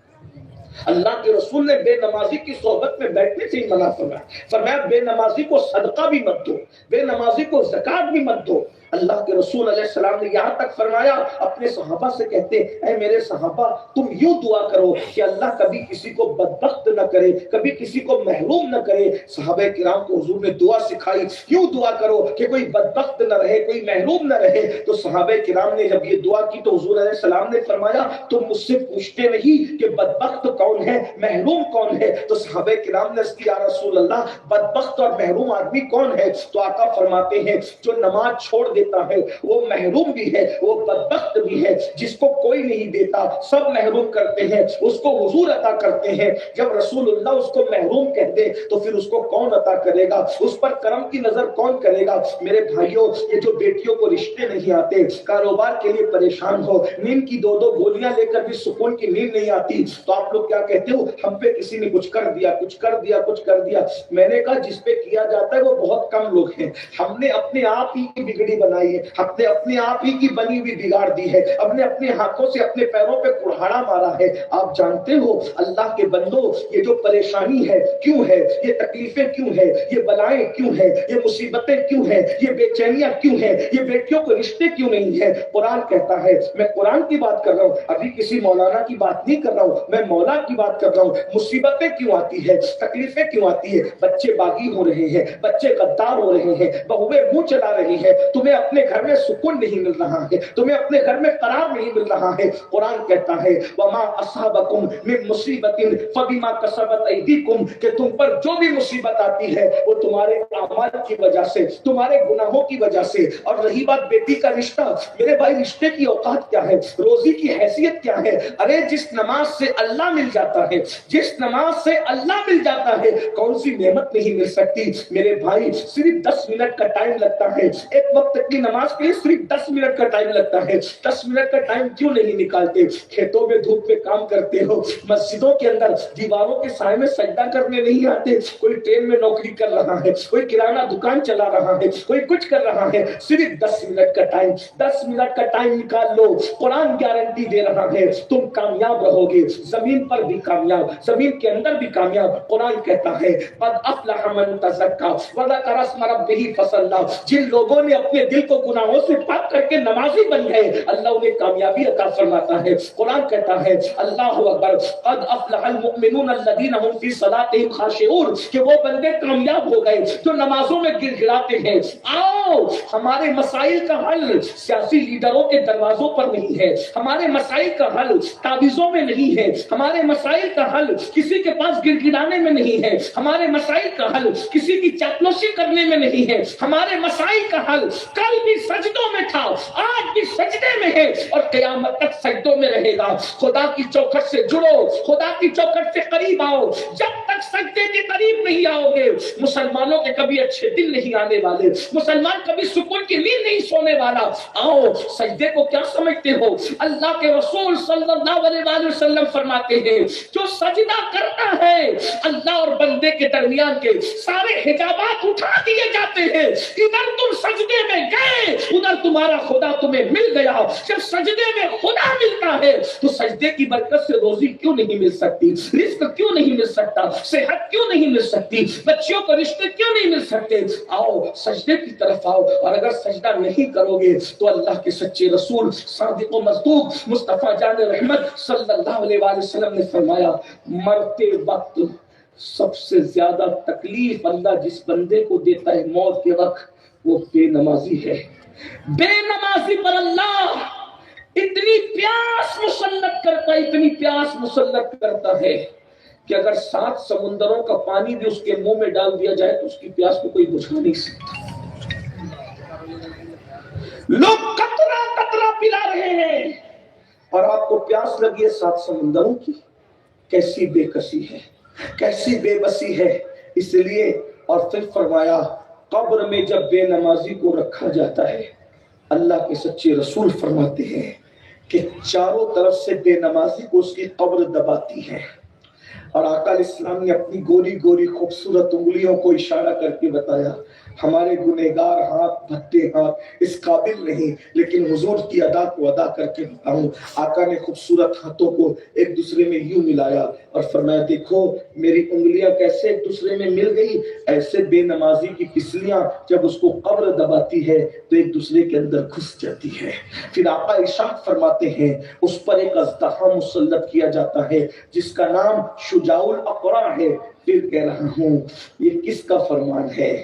اللہ کے رسول نے بے نمازی کی صحبت میں بیٹھنے سے ہی منع فرمایا بے نمازی کو صدقہ بھی مت دو، بے نمازی کو زکات بھی مت دو۔ اللہ کے رسول علیہ السلام نے یہاں تک فرمایا، اپنے صحابہ سے کہتے اے میرے صحابہ تم یوں دعا کرو کہ اللہ کبھی کسی کو بدبخت نہ کرے، کبھی کسی کو محروم نہ کرے۔ صحابہ کرام کو حضور نے دعا سکھائی، یوں دعا کرو کہ کوئی بدبخت نہ رہے، کوئی محروم نہ رہے۔ تو صحابہ کرام نے جب یہ دعا کی تو حضور علیہ السلام نے فرمایا تم مجھ سے پوچھتے نہیں کہ بدبخت کون ہے، محروم کون ہے؟ تو صحابہ کرام نے کہا یا رسول اللہ بدبخت اور محروم آدمی کون ہے؟ تو آقا فرماتے ہیں جو نماز چھوڑ دیتا ہے وہ محروم بھی ہے، وہ بدبخت بھی ہے۔ جس کو کوئی نہیں دیتا سب محروم کرتے ہیں، اس کو حضور عطا کرتے ہیں۔ جب رسول اللہ اس کو محروم کہہ دے تو پھر اس کو کون عطا کرے گا؟ اس پر کرم کی نظر کون کرے گا؟ میرے بھائیوں، یہ جو بیٹیوں کو رشتے نہیں آتے، کاروبار کے لیے پریشان ہو، نیند کی 2 گولیاں لے کر بھی سکون کی نیند نہیں آتی، تو آپ لوگ کیا کہتے ہو ہم پہ کسی نے کچھ کر دیا، کچھ کر دیا، کچھ کر دیا۔ میں نے کہا جس پہ کیا جاتا ہے وہ بہت کم لوگ ہیں۔ ہم نے اپنے آپ ہی کی بگڑی بنائی ہے، ہم نے اپنے آپ ہی کی بنی ہوئی بگاڑ دی ہے، ہم نے اپنے ہاتھوں سے اپنے پیروں پہ کڑھاڑا مارا ہے۔ آپ جانتے ہو اللہ کے بندو یہ جو پریشانی ہے کیوں ہے، یہ تکلیفیں کیوں ہے، یہ بلائیں کیوں ہے، یہ مصیبتیں کیوں ہیں، یہ بے چینیاں کیوں ہیں، یہ بیٹیوں کو رشتے کیوں نہیں ہے؟ قرآن کہتا ہے، میں قرآن کی بات کر رہا ہوں، ابھی کسی مولانا کی بات نہیں کر رہا ہوں، میں مولا کی بات کر رہا ہوں۔ مصیبتیں کیوں آتی ہے، تکلیفیں کیوں آتی ہے؟ بچے باغی ہو رہے ہیں، بچے غدار ہو رہے ہیں، بہویں منہ چلا رہی ہیں، تمہیں اپنے گھر میں سکون نہیں مل رہا ہے، تمہیں اپنے گھر میں قرار نہیں مل رہا ہے۔ قرآن کہتا ہے وما اصابکم من مصیبت فبما کسبت ایدیکم، کہ تم پر جو بھی مصیبت آتی ہے وہ تمہارے اعمال کی وجہ سے، تمہارے گناہوں کی وجہ سے۔ اور رہی بات بیٹی کا رشتہ، میرے بھائی رشتے کی اوقات کیا ہے، روزی کی حیثیت کیا ہے؟ ارے جس نماز سے اللہ مل جاتا ہے، جس نماز سے اللہ مل جاتا ہے، کون سی نعمت نہیں مل سکتی؟ میرے بھائی صرف 10 منٹ کا ٹائم لگتا ہے، ایک وقت کی نماز کے لیے صرف 10 منٹ کا ٹائم لگتا ہے۔ 10 منٹ کا ٹائم کیوں نہیں نکالتے؟ کھیتوں میں دھوپ میں کام کرتے ہو، مسجدوں کے اندر دیواروں کے سائے میں سجدہ کرنے نہیں آتے، کوئی ٹرین میں نوکری کر رہا ہے، کوئی کرانہ دکان چلا رہا ہے، کوئی کچھ کر رہا ہے، صرف 10 منٹ کا ٹائم، 10 منٹ کا ٹائم نکال لو۔ قرآن گارنٹی دے رہا ہے تم کامیاب رہو گے، زمین پر بھی کامیاب، زمین کے اندر بھی کامیاب۔ قرآن کہتا ہے قد افلح من تزکا وذکر اسم ربہ فصلی، جن لوگوں نے اپنے دل کو گناہوں سے پاک کر کے نمازی بن گئے اللہ انہیں کامیابی عطا فرماتا ہے۔ قرآن کہتا ہے اللہ اکبر قد افلح المؤمنون الذین هم فی صلاتهم خاشعون، کہ وہ بندے کامیاب ہو گئے جو نمازوں میں گر گراتے ہیں۔ آؤ ہمارے مسائل کا حل سیاسی لیڈروں کے دروازوں پر نہیں ہے، ہمارے مسائل کا حل تعویذوں میں نہیں ہے، ہمارے مسائل کا حل کسی کے پاس گر گرانے میں نہیں ہے، ہمارے مسائل کا حل کسی کی چاپلوسی کرنے میں نہیں ہے، ہمارے مسائل کا حل کل بھی سجدوں میں تھا، آج بھی سجدے میں ہے اور قیامت تک سجدوں میں رہے گا۔ خدا کی چوکھٹ سے جڑو، خدا کی چوکھٹ سے قریب آؤ، جب تک سجدے کے قریب نہیں آؤ گے مسلمانوں کے کبھی اچھے دن نہیں آنے والے، مسلمان کبھی سکون کی نیند نہیں سونے والا۔ آؤ سجدے کو کیا سمجھتے ہو؟ اللہ کے رسول صلی اللہ علیہ وسلم فرماتے ہیں جو سجدہ کرتا ہے اللہ اور بندے کے درمیان کے سارے حجابات اٹھا دیے جاتے ہیں۔ ادھر تم سجدے میں گئے، ادھر تمہارا خدا تمہیں مل گیا۔ جب سجدے میں خدا ملتا ہے تو سجدے کی برکت سے روزی کیوں نہیں مل سکتی، رزق کیوں نہیں مل سکتا، صحت کیوں نہیں مل سکتی، بچیوں کو رشتے کیوں نہیں مل سکتے؟ آؤ سجدے کی طرف آؤ، اور اگر سجدہ نہیں کرو گے تو اللہ کے سچے رسول صادق و مصدوق مصطفیٰ جان رحمت صلی اللہ علیہ وآلہ وسلم نے فرمایا مرتے وقت سب سے زیادہ تکلیف اللہ جس بندے کو دیتا ہے موت کے وقت وہ بے نمازی ہے۔ بے نمازی پر اللہ اتنی پیاس مسلط کرتا ہے، اتنی پیاس مسلط کرتا ہے کہ اگر 7 سمندروں کا پانی بھی اس کے منہ میں ڈال دیا جائے تو اس کی پیاس کو کوئی بجھا نہیں سکتا۔ لوگ قطرہ قطرہ پلا رہے ہیں اور آپ کو پیاس لگی ہے 7 سمندروں کی۔ کیسی بے کسی ہے، کیسی بے بسی ہے۔ اس لیے اور پھر فرمایا قبر میں جب بے نمازی کو رکھا جاتا ہے اللہ کے سچے رسول فرماتے ہیں کہ چاروں طرف سے بے نمازی کو اس کی قبر دباتی ہے، اور آقا علیہ السلام نے اپنی گوری گوری خوبصورت انگلیوں کو اشارہ کر کے بتایا ہمارے گنہگار ہاتھ بھدے ہاتھ اس قابل نہیں، لیکن حضور کی ادا کو ادا کر کے بتاؤں۔ آقا نے خوبصورت ہاتھوں کو ایک دوسرے میں یوں ملایا اور فرمایا دیکھو میری انگلیاں کیسے ایک دوسرے میں مل گئی، ایسے بے نمازی کی پسلیاں جب اس کو قبر دباتی ہے تو ایک دوسرے کے اندر گھس جاتی ہے۔ پھر آقا ارشاد فرماتے ہیں اس پر ایک اژدہا مسلط کیا جاتا ہے جس کا نام شجاع الاقرع ہے۔ پھر کہہ رہا ہوں یہ کس کا فرمان ہے؟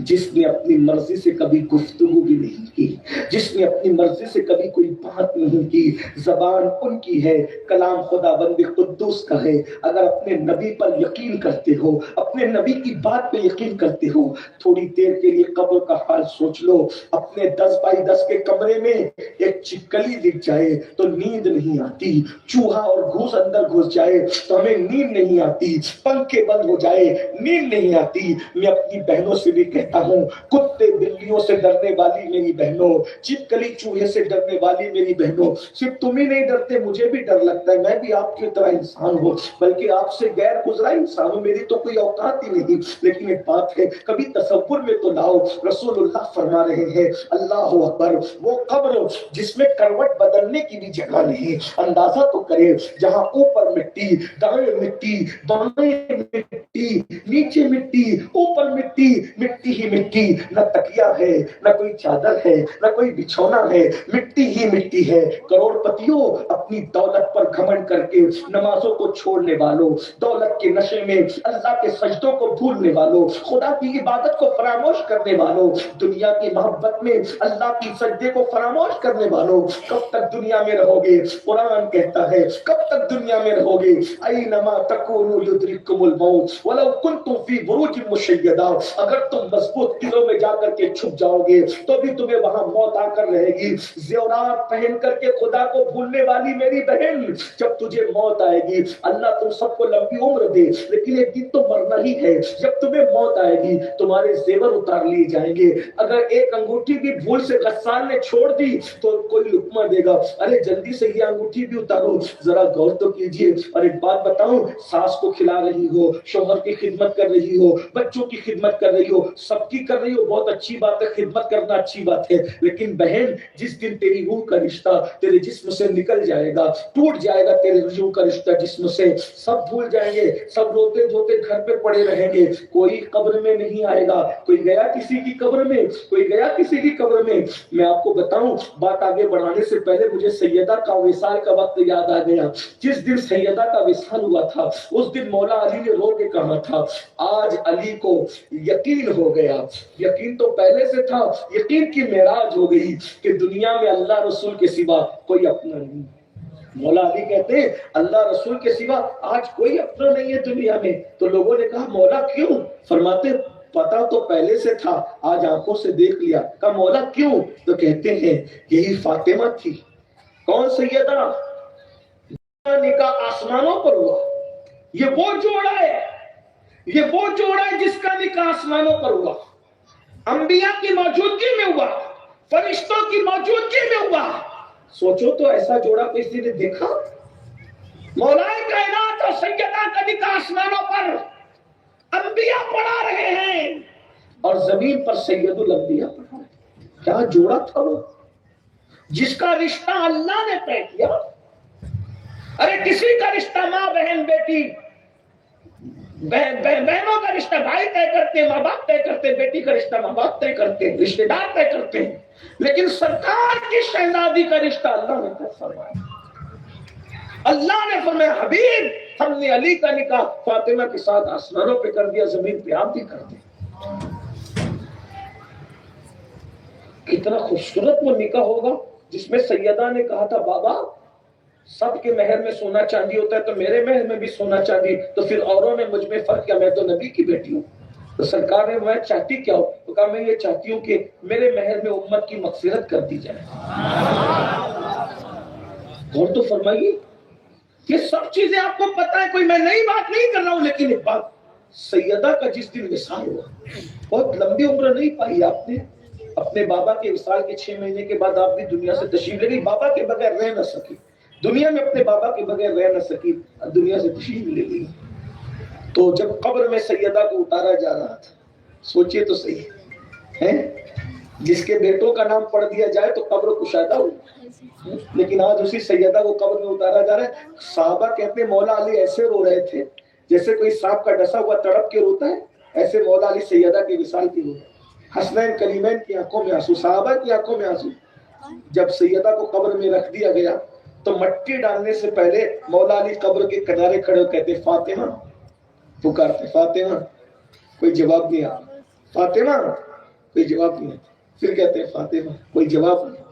جس نے اپنی مرضی سے کبھی گفتگو بھی نہیں کی، جس نے اپنی مرضی سے کبھی کوئی بات نہیں کی، زبان ان کی ہے، کلام خدا بند قدوس کا ہے۔ اگر اپنے نبی پر یقین کرتے ہو، اپنے نبی کی بات پہ یقین کرتے ہو، تھوڑی دیر کے لیے قبر کا حال سوچ لو۔ اپنے 10x10 کے کمرے میں ایک چپکلی دکھ جائے تو نیند نہیں آتی، چوہا اور گھوس اندر گھس جائے تو ہمیں نیند نہیں آتی، پنکھے بند ہو جائے نیند نہیں آتی۔ میں اپنی بہنوں سے بھی کہتا ہوں کتے بلیوں سے ڈرنے والی میری بہنوں، چپکلی چوہے سے ڈرنے والی میری بہنوں، صرف تم ہی نہیں ڈرتے، مجھے بھی ڈر لگتا ہے، میں بھی آپ کی طرح انسان ہوں، بلکہ آپ سے غیر گزرا انسان ہوں، میری تو کوئی اوقات ہی نہیں۔ لیکن ایک بات ہے کبھی تصور میں تو لاؤ، رسول اللہ فرما رہے ہیں اللہ اکبر، وہ قبر جس میں کروٹ بدلنے کی بھی جگہ نہیں، اندازہ تو کرے جہاں اوپر مٹی، دائیں مٹی، بائیں مٹی، نیچے مٹی، اوپر مٹی، مٹی ہی مٹی، نہ تکیا ہے، نہ کوئی چادر ہے، نہ کوئی بچھونا ہے، مٹی ہی مٹی ہے۔ کروڑ پتیوں اپنی دولت پر گھمنڈ کر کے نمازوں کو چھوڑنے والوں، دولت کے نشے میں اللہ کے سجدوں کو بھولنے والوں، خدا کی عبادت کو فراموش کرنے والوں، دنیا کی محبت میں اللہ کی سجدے کو فراموش کرنے والوں، کب تک دنیا میں رہو گے؟ قرآن کہتا ہے کب تک دنیا میں رہو گے؟ اینما تکونوا یدرککم الموت ولو کنتم فی بروج مشیدہ، اگر تم مضبوط قلعوں میں جا کر کے چھپ جاؤ گے تو بھی تمہیں وہاں موت آ کر رہے گی۔ زیورات پہن کر کے خدا کو بھولنے والی میری بہن، جب تجھے موت آئے گی، اللہ تم سب کو لمبی عمر دے لیکن ایک دن تو مرنا ہی ہے، جب تمہیں موت آئے گی تمہارے زیور اتار لیے جائیں گے۔ اگر ایک انگوٹھی بھی بھول سے غسان نے چھوڑ دی تو کوئی لقمہ دے گا، ارے جلدی سے یہ انگوٹھی بھی اتارو، ذرا غور تو کیجئے۔ اور ایک بات بتاؤں، ساس کو کھلا رہی ہو، شوہر کی خدمت کر رہی ہو، بچوں کی خدمت کر رہی ہو، سب کی کر رہی ہو، بہت اچھی بات ہے، خدمت کرنا اچھی بات ہے، لیکن بہن جس دن تیری روح کا رشتہ تیرے جسم سے نکل جائے گا، ٹوٹ جائے گا تیرے روح کا رشتہ جسم سے، سب بھول جائیں گے، سب روتے دھوتے گھر پہ پڑے رہیں گے، کوئی قبر میں نہیں آئے گا، کوئی گیا کسی کی قبر میں، کوئی گیا کسی کی قبر میں۔ میں آپ کو بتاؤں، بات آگے بڑھانے سے پہلے مجھے سیدہ کا وصال کا وقت یاد آ گیا۔ جس دن سیدہ کا وصال ہوا تھا اس دن مولا علی نے رو کے کہا تھا آج علی کو یقین ہو گیا، یقین تو پہلے سے تھا، یقین کی معراج ہو گئی کہ دنیا میں اللہ رسول کے سوا کوئی اپنا نہیں۔ مولا علی کہتے ہیں اللہ رسول کے سوا آج کوئی اپنا نہیں ہے دنیا میں۔ تو لوگوں نے کہا مولا کیوں؟ فرماتے پتا تو پہلے سے تھا، آج آنکھوں سے دیکھ لیا۔ کہا مولا کیوں؟ تو کہتے ہیں یہی فاطمہ تھی۔ کون سیدہ؟ نکاح آسمانوں پر ہوا، یہ وہ جوڑا ہے، یہ وہ جوڑا ہے جس کا نکاح آسمانوں پر ہوا، انبیاء کی موجودگی میں ہوا، فرشتوں کی موجودگی میں ہوا۔ سوچو تو ایسا جوڑا کسی نے دیکھا؟ مولا کائنات اور سیدہ کا نکاح آسمانوں پر، انبیاء پڑھا رہے ہیں اور زمین پر سید الانبیاء پڑھا رہے ہیں۔ کیا جوڑا تھا وہ جس کا رشتہ اللہ نے طے کیا؟ ارے کسی کا رشتہ ماں بہن بیٹی، بہنوں کا رشتہ بھائی طے کرتے ہیں، ماں باپ طے کرتے ہیں، بیٹی کا رشتہ ماں باپ طے کرتے ہیں، رشتے دار طے کرتے ہیں، لیکن سرکار کی شہزادی کا رشتہ اللہ نے طے فرمایا۔ اللہ نے فرمایا حبیب ہم نے علی کا نکاح فاطمہ کے ساتھ آسمانوں پہ کر دیا، زمین پہ آپ بھی کر دیں۔ کتنا خوبصورت وہ نکاح ہوگا جس میں سیدہ نے کہا تھا بابا سب کے مہر میں سونا چاندی ہوتا ہے تو میرے مہر میں بھی سونا چاندی، تو پھر اوروں میں مجھ میں فرق کیا، میں تو نبی کی بیٹی ہوں۔ تو سرکار نے میں چاہتی کیا ہو؟ تو کہا میں یہ چاہتی ہوں کہ میرے مہر میں امت کی مغفرت کر دی جائے۔ اور تو فرمائیے یہ سب چیزیں آپ کو پتا ہے، کوئی میں نئی بات نہیں کر رہا ہوں، لیکن ایک بات سیدہ کا جس دن وصال ہوا، بہت لمبی عمر نہیں پائی آپ نے، اپنے بابا کے وصال کے 6 مہینے کے بعد آپ بھی دنیا سے تشریف لے گئی، بابا کے بغیر رہ نہ سکی، دنیا میں اپنے بابا کے بغیر رہ نہ سکی، دنیا سے تشریف لے گئی۔ تو جب قبر میں سیدہ کو اتارا جا رہا تھا، سوچئے تو صحیح، ہے جس کے بیٹوں کا نام پڑھ دیا جائے تو قبر کشادہ ہو، لیکن آج اسی سیدہ کو قبر میں اتارا جا رہا ہے۔ صحابہ کہتے ہیں مولا علی ایسے رو رہے تھے جیسے کوئی سانپ کا ڈسا ہوا تڑپ کے روتا ہے، ایسے مولا علی سیدہ کی وصال کی رو رہے، حسنین کریمین کی آنکھوں میں آنسو، صحابہ کی آنکھوں میں آنسو۔ جب سیدہ کو قبر میں رکھ دیا گیا تو مٹی ڈالنے سے پہلے مولا علی قبر کے کنارے کھڑے ہو کہتے فاطمہ، پکارتے فاطمہ، کوئی جواب نہیں آتا، فاطمہ کوئی جواب نہیں آتا، پھر کہتے ہیں فاطمہ کوئی جواب نہیں۔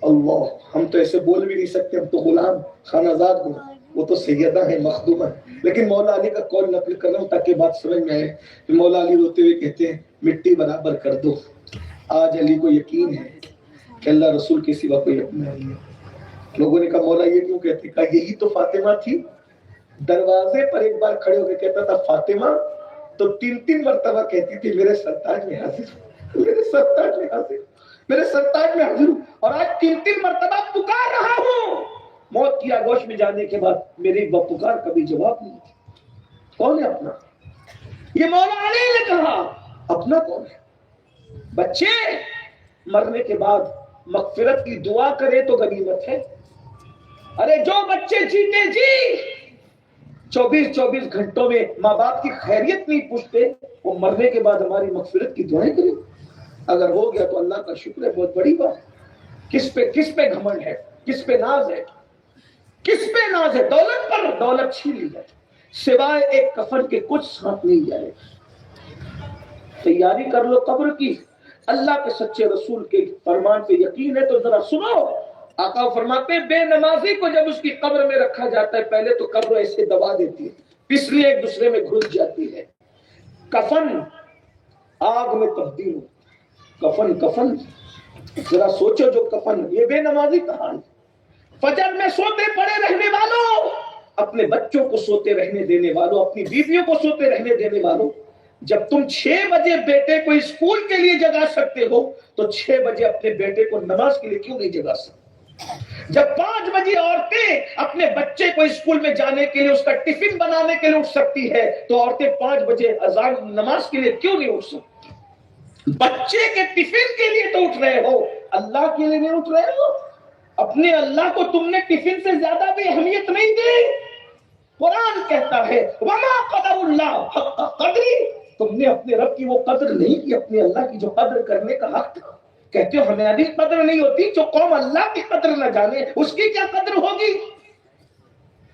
اللہ، ہم تو ایسے بول بھی نہیں سکتے، ہم تو غلام خانہ زاد غلام، وہ تو سیدہ ہے مخدومہ، لیکن مولا علی کا قول نقل کر رہا ہوں تاکہ بات سمجھ میں آئے۔ مولا علی روتے ہوئے کہتے ہیں مٹی برابر کر دو، آج علی کو یقین ہے کہ اللہ رسول کے سوا کوئی اپنا نہیں ہے۔ لوگوں نے کہا مولا یہ کیوں کہتے؟ کہا یہی تو فاطمہ تھی، دروازے پر ایک بار کھڑے ہو کے کہتا تھا فاطمہ، تو تین مرتبہ کہتی تھی میرے سرتاج میں حاضر، میرے سرتاج میں حاضر، میرے سرتاج میں حاضر، اور آج تین مرتبہ پکار رہا ہوں۔ موت کی آغوش میں جانے کے بعد میری وہ پکار کبھی جواب نہیں دی۔ کون ہے اپنا؟ یہ مولا علی نے کہا اپنا کون ہے؟ بچے مرنے کے بعد مغفرت کی دعا کرے تو غنیمت ہے۔ ارے جو بچے جیتے جی 24 گھنٹوں میں ماں باپ کی خیریت نہیں پوچھتے، وہ مرنے کے بعد ہماری مغفرت کی دعائیں کریں۔ اگر ہو گیا تو اللہ کا شکر ہے، بہت بڑی بات۔ کس پہ گھمنڈ ہے، کس پہ ناز ہے، کس پہ ناز ہے؟ دولت پر، دولت چھین لی جائے، سوائے ایک کفن کے کچھ ساتھ نہیں جائے۔ تیاری کر لو قبر کی، اللہ کے سچے رسول کے فرمان پہ یقین ہے تو ذرا سنو۔ آقا فرماتے ہیں بے نمازی کو جب اس کی قبر میں رکھا جاتا ہے پہلے تو قبر ایسے دبا دیتی ہے، اس لیے ایک دوسرے میں گھل جاتی ہے۔ کفن آگ میں تبدیل ہو، کفن ذرا سوچو، جو کفن یہ بے نمازی کہاں ہے؟ فجر میں سوتے پڑے رہنے والوں، اپنے بچوں کو سوتے رہنے دینے والوں، اپنی بیویوں کو سوتے رہنے دینے والوں، جب تم 6 بجے بیٹے کو اسکول کے لیے جگا سکتے ہو تو 6 بجے اپنے بیٹے کو نماز کے لیے کیوں نہیں جگا سکتے؟ جب 5 بجے عورتیں اپنے بچے کو اسکول میں جانے کے لیے اس کا ٹفن بنانے کے لیے اٹھ سکتی ہے تو عورتیں 5 بجے اذان نماز کے لیے کیوں نہیں اٹھ سکتی؟ بچے کے ٹفن کے لیے تو اٹھ رہے ہو، اللہ کے لیے نہیں اٹھ رہے ہو؟ اپنے اللہ کو تم نے ٹفن سے زیادہ بھی اہمیت نہیں دی۔ قرآن کہتا ہے وما قدر اللہ حق قدری، تم نے اپنے رب کی وہ قدر نہیں کی، اپنے اللہ کی جو قدر کرنے کا حق تھا۔ کہتے ہو ہماری قدر نہیں ہوتی، جو قوم اللہ کی قدر نہ جانے اس کی کیا قدر ہوگی؟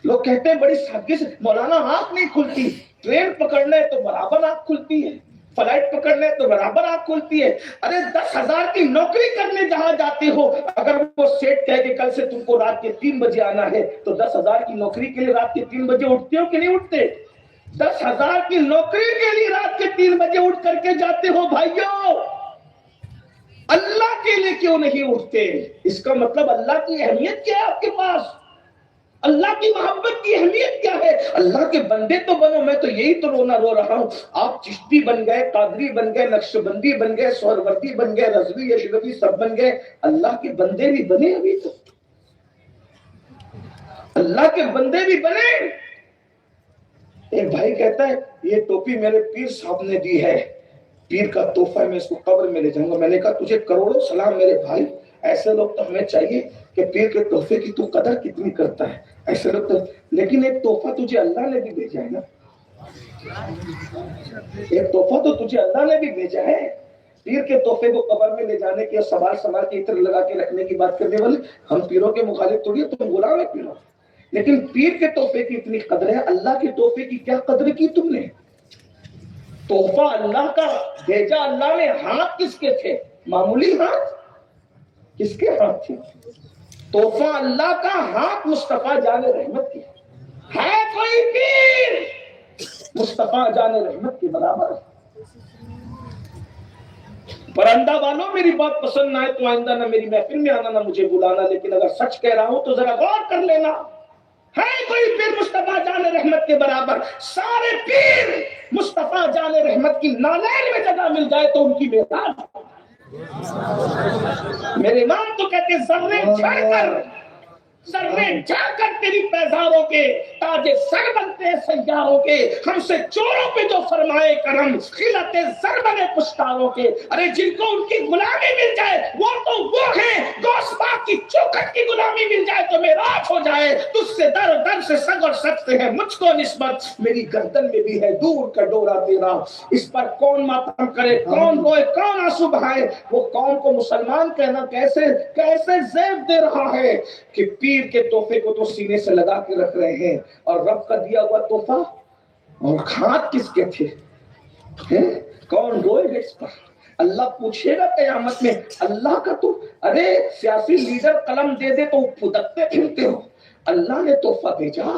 لوگ کہتے ہیں بڑی سادگی سے مولانا آنکھ نہیں کھلتی، ٹرین پکڑنا ہے تو برابر آنکھ کھلتی ہے، فلائٹ پکڑنا ہے تو برابر آنکھ کھلتی ہے۔ ارے 10,000 کی نوکری کرنے جہاں جاتے ہو، اگر وہ سیٹ کہے کہ کل سے تم کو رات کے 3 بجے آنا ہے تو 10,000 کی نوکری کے لیے رات کے 3 بجے اٹھتے ہو کہ نہیں اٹھتے؟ 10,000 کی نوکری کے لیے رات کے 3 بجے اٹھ کر کے جاتے ہو بھائیوں، اللہ کے لیے کیوں نہیں اٹھتے؟ اس کا مطلب اللہ کی اہمیت کیا ہے آپ کے پاس؟ اللہ کی محبت کی اہمیت کیا ہے؟ اللہ کے بندے تو بنو، میں تو یہی تو رونا رو رہا ہوں۔ آپ چشتی بن گئے، قادری بن گئے، نقشبندی بن گئے، سہروردی بن گئے، رضوی اشرفی سب بن گئے، اللہ کے بندے بھی بنے؟ ابھی تو اللہ کے بندے بھی بنے۔ ایک بھائی کہتا ہے یہ ٹوپی میرے پیر صاحب نے دی ہے، پیر کا تحفہ ہے، میں اس کو قبر میں لے جاؤں گا۔ میں نے کہا تجھے کروڑوں سلام میرے بھائی، ایسے لوگ تو ہمیں چاہیے کہ پیر کے تحفے کی تو قدر کتنی کرتا ہے، ایسے لوگ تو، لیکن ایک تحفہ تجھے اللہ نے بھی بھیجا ہے نا، ایک تحفہ تو تجھے اللہ نے بھی بھیجا ہے۔ پیر کے تحفے کو قبر میں لے جانے کی اور سنبھال کے عطر لگا کے رکھنے کی بات کرنے والے ہم پیروں کے مخالف تھوڑی، تم غلام ہے پیروں، لیکن پیر کے تحفے کی اتنی قدر ہے، اللہ کے تحفے کی کیا قدر کی تم نے؟ تحفہ اللہ کا بھیجا اللہ نے، ہاتھ کس کے تھے؟ معمولی ہاتھ؟ کس کے ہاتھ تھے؟ تحفہ اللہ کا ہاتھ مصطفیٰ جان رحمت کے ہے، کوئی پیر مصطفیٰ جان رحمت کے برابر ہے۔ پرندہ والوں میری بات پسند نہ ہے تو آئندہ نہ میری محفل میں آنا، نہ مجھے بلانا، لیکن اگر سچ کہہ رہا ہوں تو ذرا غور کر لینا، ہے کوئی پیر مصطفیٰ جان رحمت کے برابر؟ سارے پیر مصطفیٰ جان رحمت کی نالین میں جگہ مل جائے تو ان کی میرے امام تو کہتے ذرے چھڑ کر ذرے جا کر تیری پیزاروں کے تاج سر بنتے ہیں سیاروں کے، ہم سے چوروں پہ جو فرمائے کرم خلت زر بنے پشتاروں کے۔ ارے جن کو ان کی غلامی مل جائے وہ تو وہ ہیں، گوشت پاک کی چوکھٹ کی غلامی مل جائے تو معراج ہو جائے۔ تجھ سے در در سے سگ اور سگ سے ہے مجھ کو نسبت، میری گردن میں بھی ہے دور کا ڈورا تیرا۔ اس پر کون ماتم کرے، کون روئے، کون آنسو بہائے، وہ قوم کو مسلمان کہنا کیسے کیسے زیب دے رہا ہے کہ پیر کے تحفے کو تو سینے سے لگا کے رکھ رہے ہیں، اور رب کا دیا ہوا تحفہ اور ہاتھ کس کے تھے؟ کون روئے گا اس پر؟ اللہ پوچھے گا قیامت میں، اللہ کا تو ارے سیاسی لیڈر قلم دے دے تو پھدکتے پھرتے ہو، اللہ نے تحفہ بھیجا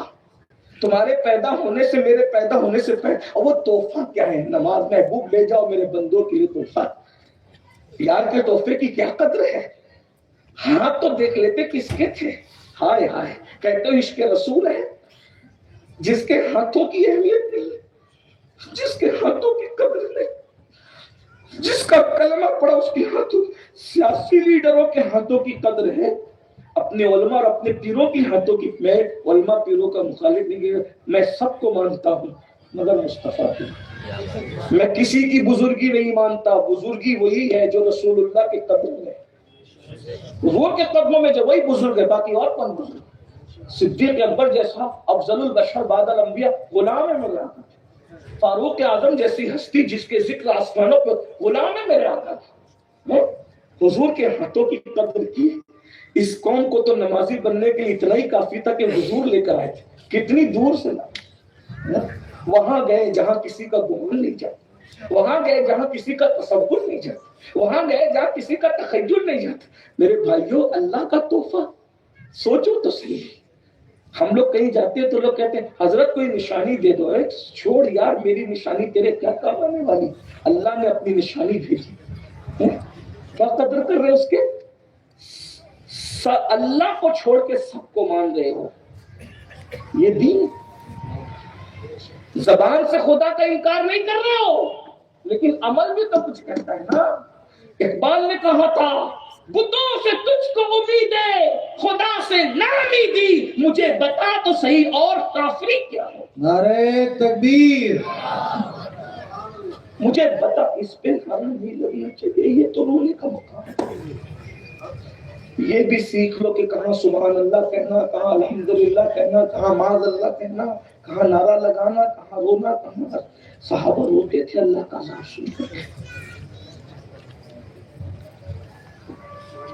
تمہارے پیدا ہونے سے، میرے پیدا ہونے سے پہلے، اور وہ تحفہ کیا ہے؟ نماز محبوب لے جاؤ میرے بندوں کے لیے تحفہ۔ یار کے تحفے کی کیا قدر ہے؟ ہاتھ تو دیکھ لیتے کس کے تھے۔ ہائے ہائے، کہتے ہو عشق رسول ہے، جس کے ہاتھوں کی اہمیت نہیں، جس کے ہاتھوں کی قدر نہیں، جس کا کلمہ پڑا اس کے ہاتھوں، سیاسی لیڈروں کے ہاتھوں کی قدر ہے، اپنے علماء اور اپنے پیروں کی ہاتھوں کی۔ میں علماء پیروں کا مخالف نہیں ہے، میں سب کو مانتا ہوں مگر مصطفیٰ کی۔ میں کسی کی بزرگی نہیں مانتا، بزرگی وہی ہے جو رسول اللہ کے قدم میں، حضور کے قدموں میں جو وہی بزرگ ہے، باقی اور کون بزرگ؟ صدیق اکبر جیسا افضل البشر بعد الانبیاء غلام ہے میرے آقا، فاروق اعظم جیسی ہستی جس کے ذکر آسمانوں پر، غلام ہے میرے آقا۔ حضور کے ہاتھوں کی قدر کی۔ اس قوم کو تو نمازی بننے کے لیے اتنا ہی کافی تھا کہ حضور لے کر آئے تھے، کتنی دور سے لائے، وہاں گئے جہاں کسی کا گمان نہیں جاتا، وہاں گئے جہاں کسی کا تصور نہیں جاتا، وہاں گئے جہاں کسی کا تخیل نہیں جاتا۔ میرے بھائیوں، اللہ کا تحفہ سوچو تو صحیح۔ ہم لوگ کہیں جاتے ہیں تو لوگ کہتے ہیں حضرت کوئی نشانی دے دو۔ چھوڑ یار، میری نشانی تیرے کیا کام آنے والی؟ اللہ نے اپنی نشانی بھیجی، کیا قدر کر رہے اس کے؟ اللہ کو چھوڑ کے سب کو مان رہے ہو، یہ دین؟ زبان سے خدا کا انکار نہیں کر رہے ہو، لیکن عمل بھی تو کچھ کہتا ہے نا۔ اقبال نے کہا تھا، بتوں سے تجھ کو امید ہے، خدا سے ناامیدی، مجھے بتا تو صحیح اور کافری کیا ہے؟ نعرہ تکبیر! مجھے بتا، اس پہ ہم نہیں لگنا چاہیے، یہ تو رونے کا مقام ہے۔ یہ بھی سیکھ لو کہ کہاں سبحان اللہ کہنا، کہاں الحمدللہ کہنا، کہاں معاذ اللہ کہنا، کہاں نعرہ لگانا، کہاں رونا، کہاں صحابہ روتے تھے اللہ کا نام سن کر۔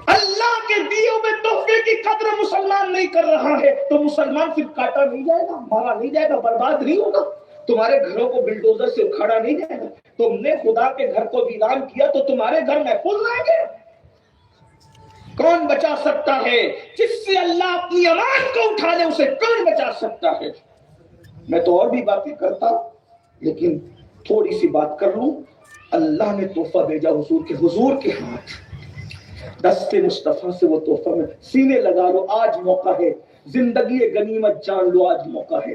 اللہ کے دیے ہوئے تحفے کی قدر مسلمان نہیں کر رہا ہے تو مسلمان پھر کاٹا نہیں جائے گا، مارا نہیں جائے گا، برباد نہیں ہوگا، تمہارے گھروں کو بلڈوزر سے اکھاڑا نہیں جائے گا۔ تم نے خدا کے گھر کو ویران کیا تو تمہارے گھر محفوظ رہیں گے۔ کون بچا سکتا ہے؟ جس سے اللہ اپنی امان کو اٹھا لے اسے کون بچا سکتا ہے؟ میں تو اور بھی باتیں کرتا لیکن تھوڑی سی بات کر لوں۔ اللہ نے تحفہ بھیجا حضور کے ہاتھ، دست مصطفیٰ سے وہ تحفہ میں سینے لگا لو، آج موقع ہے، زندگی غنیمت جان لو، آج موقع ہے،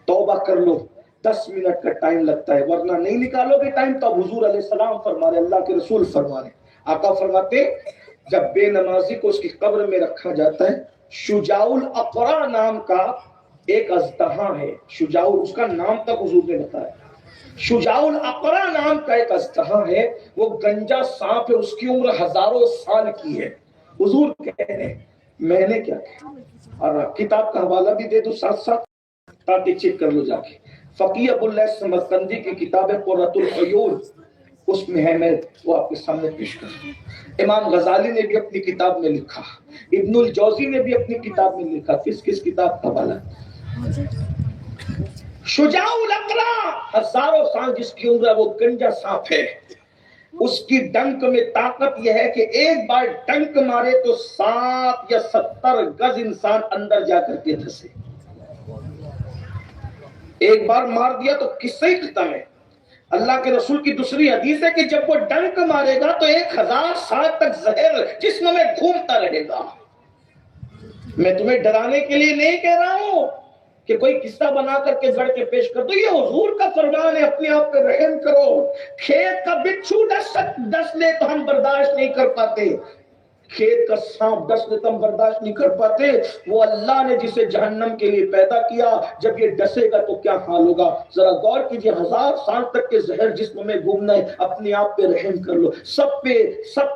توبہ کر لو۔ 10 منٹ کا ٹائم لگتا ہے، ورنہ نہیں نکالو گے ٹائم تو حضور علیہ السلام فرما رہے، اللہ کے رسول فرما رہے، آقا فرماتے جب بے نمازی کو اس کی قبر میں رکھا جاتا ہے، شجاع الاقرع نام کا ایک اژدہا ہے، شجاع اس کا نام تک حضور نے بتایا، شجاع الاقرع نام کا ایک اژدہا ہے، وہ گنجا سانپ ہے، اس کی عمر ہزاروں سال کی ہے۔ حضور کہہ رہے ہیں میں نے کیا کہا، اور کتاب کا حوالہ بھی دے دو ساتھ ساتھ تاکہ چیک کر لو جا کے۔ فقیہ ابو اللہ سمرقندی کی کتاب ہے قرۃ العیون، اس میں ہے، میں وہ آپ کے سامنے پیش کروں۔ امام غزالی نے بھی اپنی کتاب میں لکھا، ابن الجوزی نے بھی اپنی کتاب میں لکھا، کس کتاب کا حوالہ؟ شجاع الاقرع، ہزاروں سال جس کی عمر ہے، وہ گنجا سانپ ہے، اس کی ڈنک میں طاقت یہ ہے کہ ایک بار ڈنک مارے تو 7 یا 70 گز انسان اندر جا کر کے دھسے، ایک بار مار دیا تو قصہ ہی ختم ہے۔ اللہ کے رسول کی دوسری حدیث ہے کہ جب وہ ڈنک مارے گا تو 1000 سال تک زہر جسم میں گھومتا رہے گا۔ میں تمہیں ڈرانے کے لیے نہیں کہہ رہا ہوں کہ کوئی قصہ بنا کر کے گڑھ کے پیش کر دو، یہ حضور کا فرمان ہے، اپنے آپ پہ رحم کرو۔ کھیت کا بچھو ڈس لے تو ہم برداشت نہیں کر پاتے، کھیت کا سانپ 10 ستم برداشت نہیں کر پاتے، وہ اللہ نے جسے جہنم کے لیے پیدا کیا جب یہ ڈسے گا تو کیا حال ہوگا؟ ذرا غور کیجئے، 1000 سال تک کے زہر جسم میں گھومنا ہے، اپنے آپ پہ رحم کر لو، سب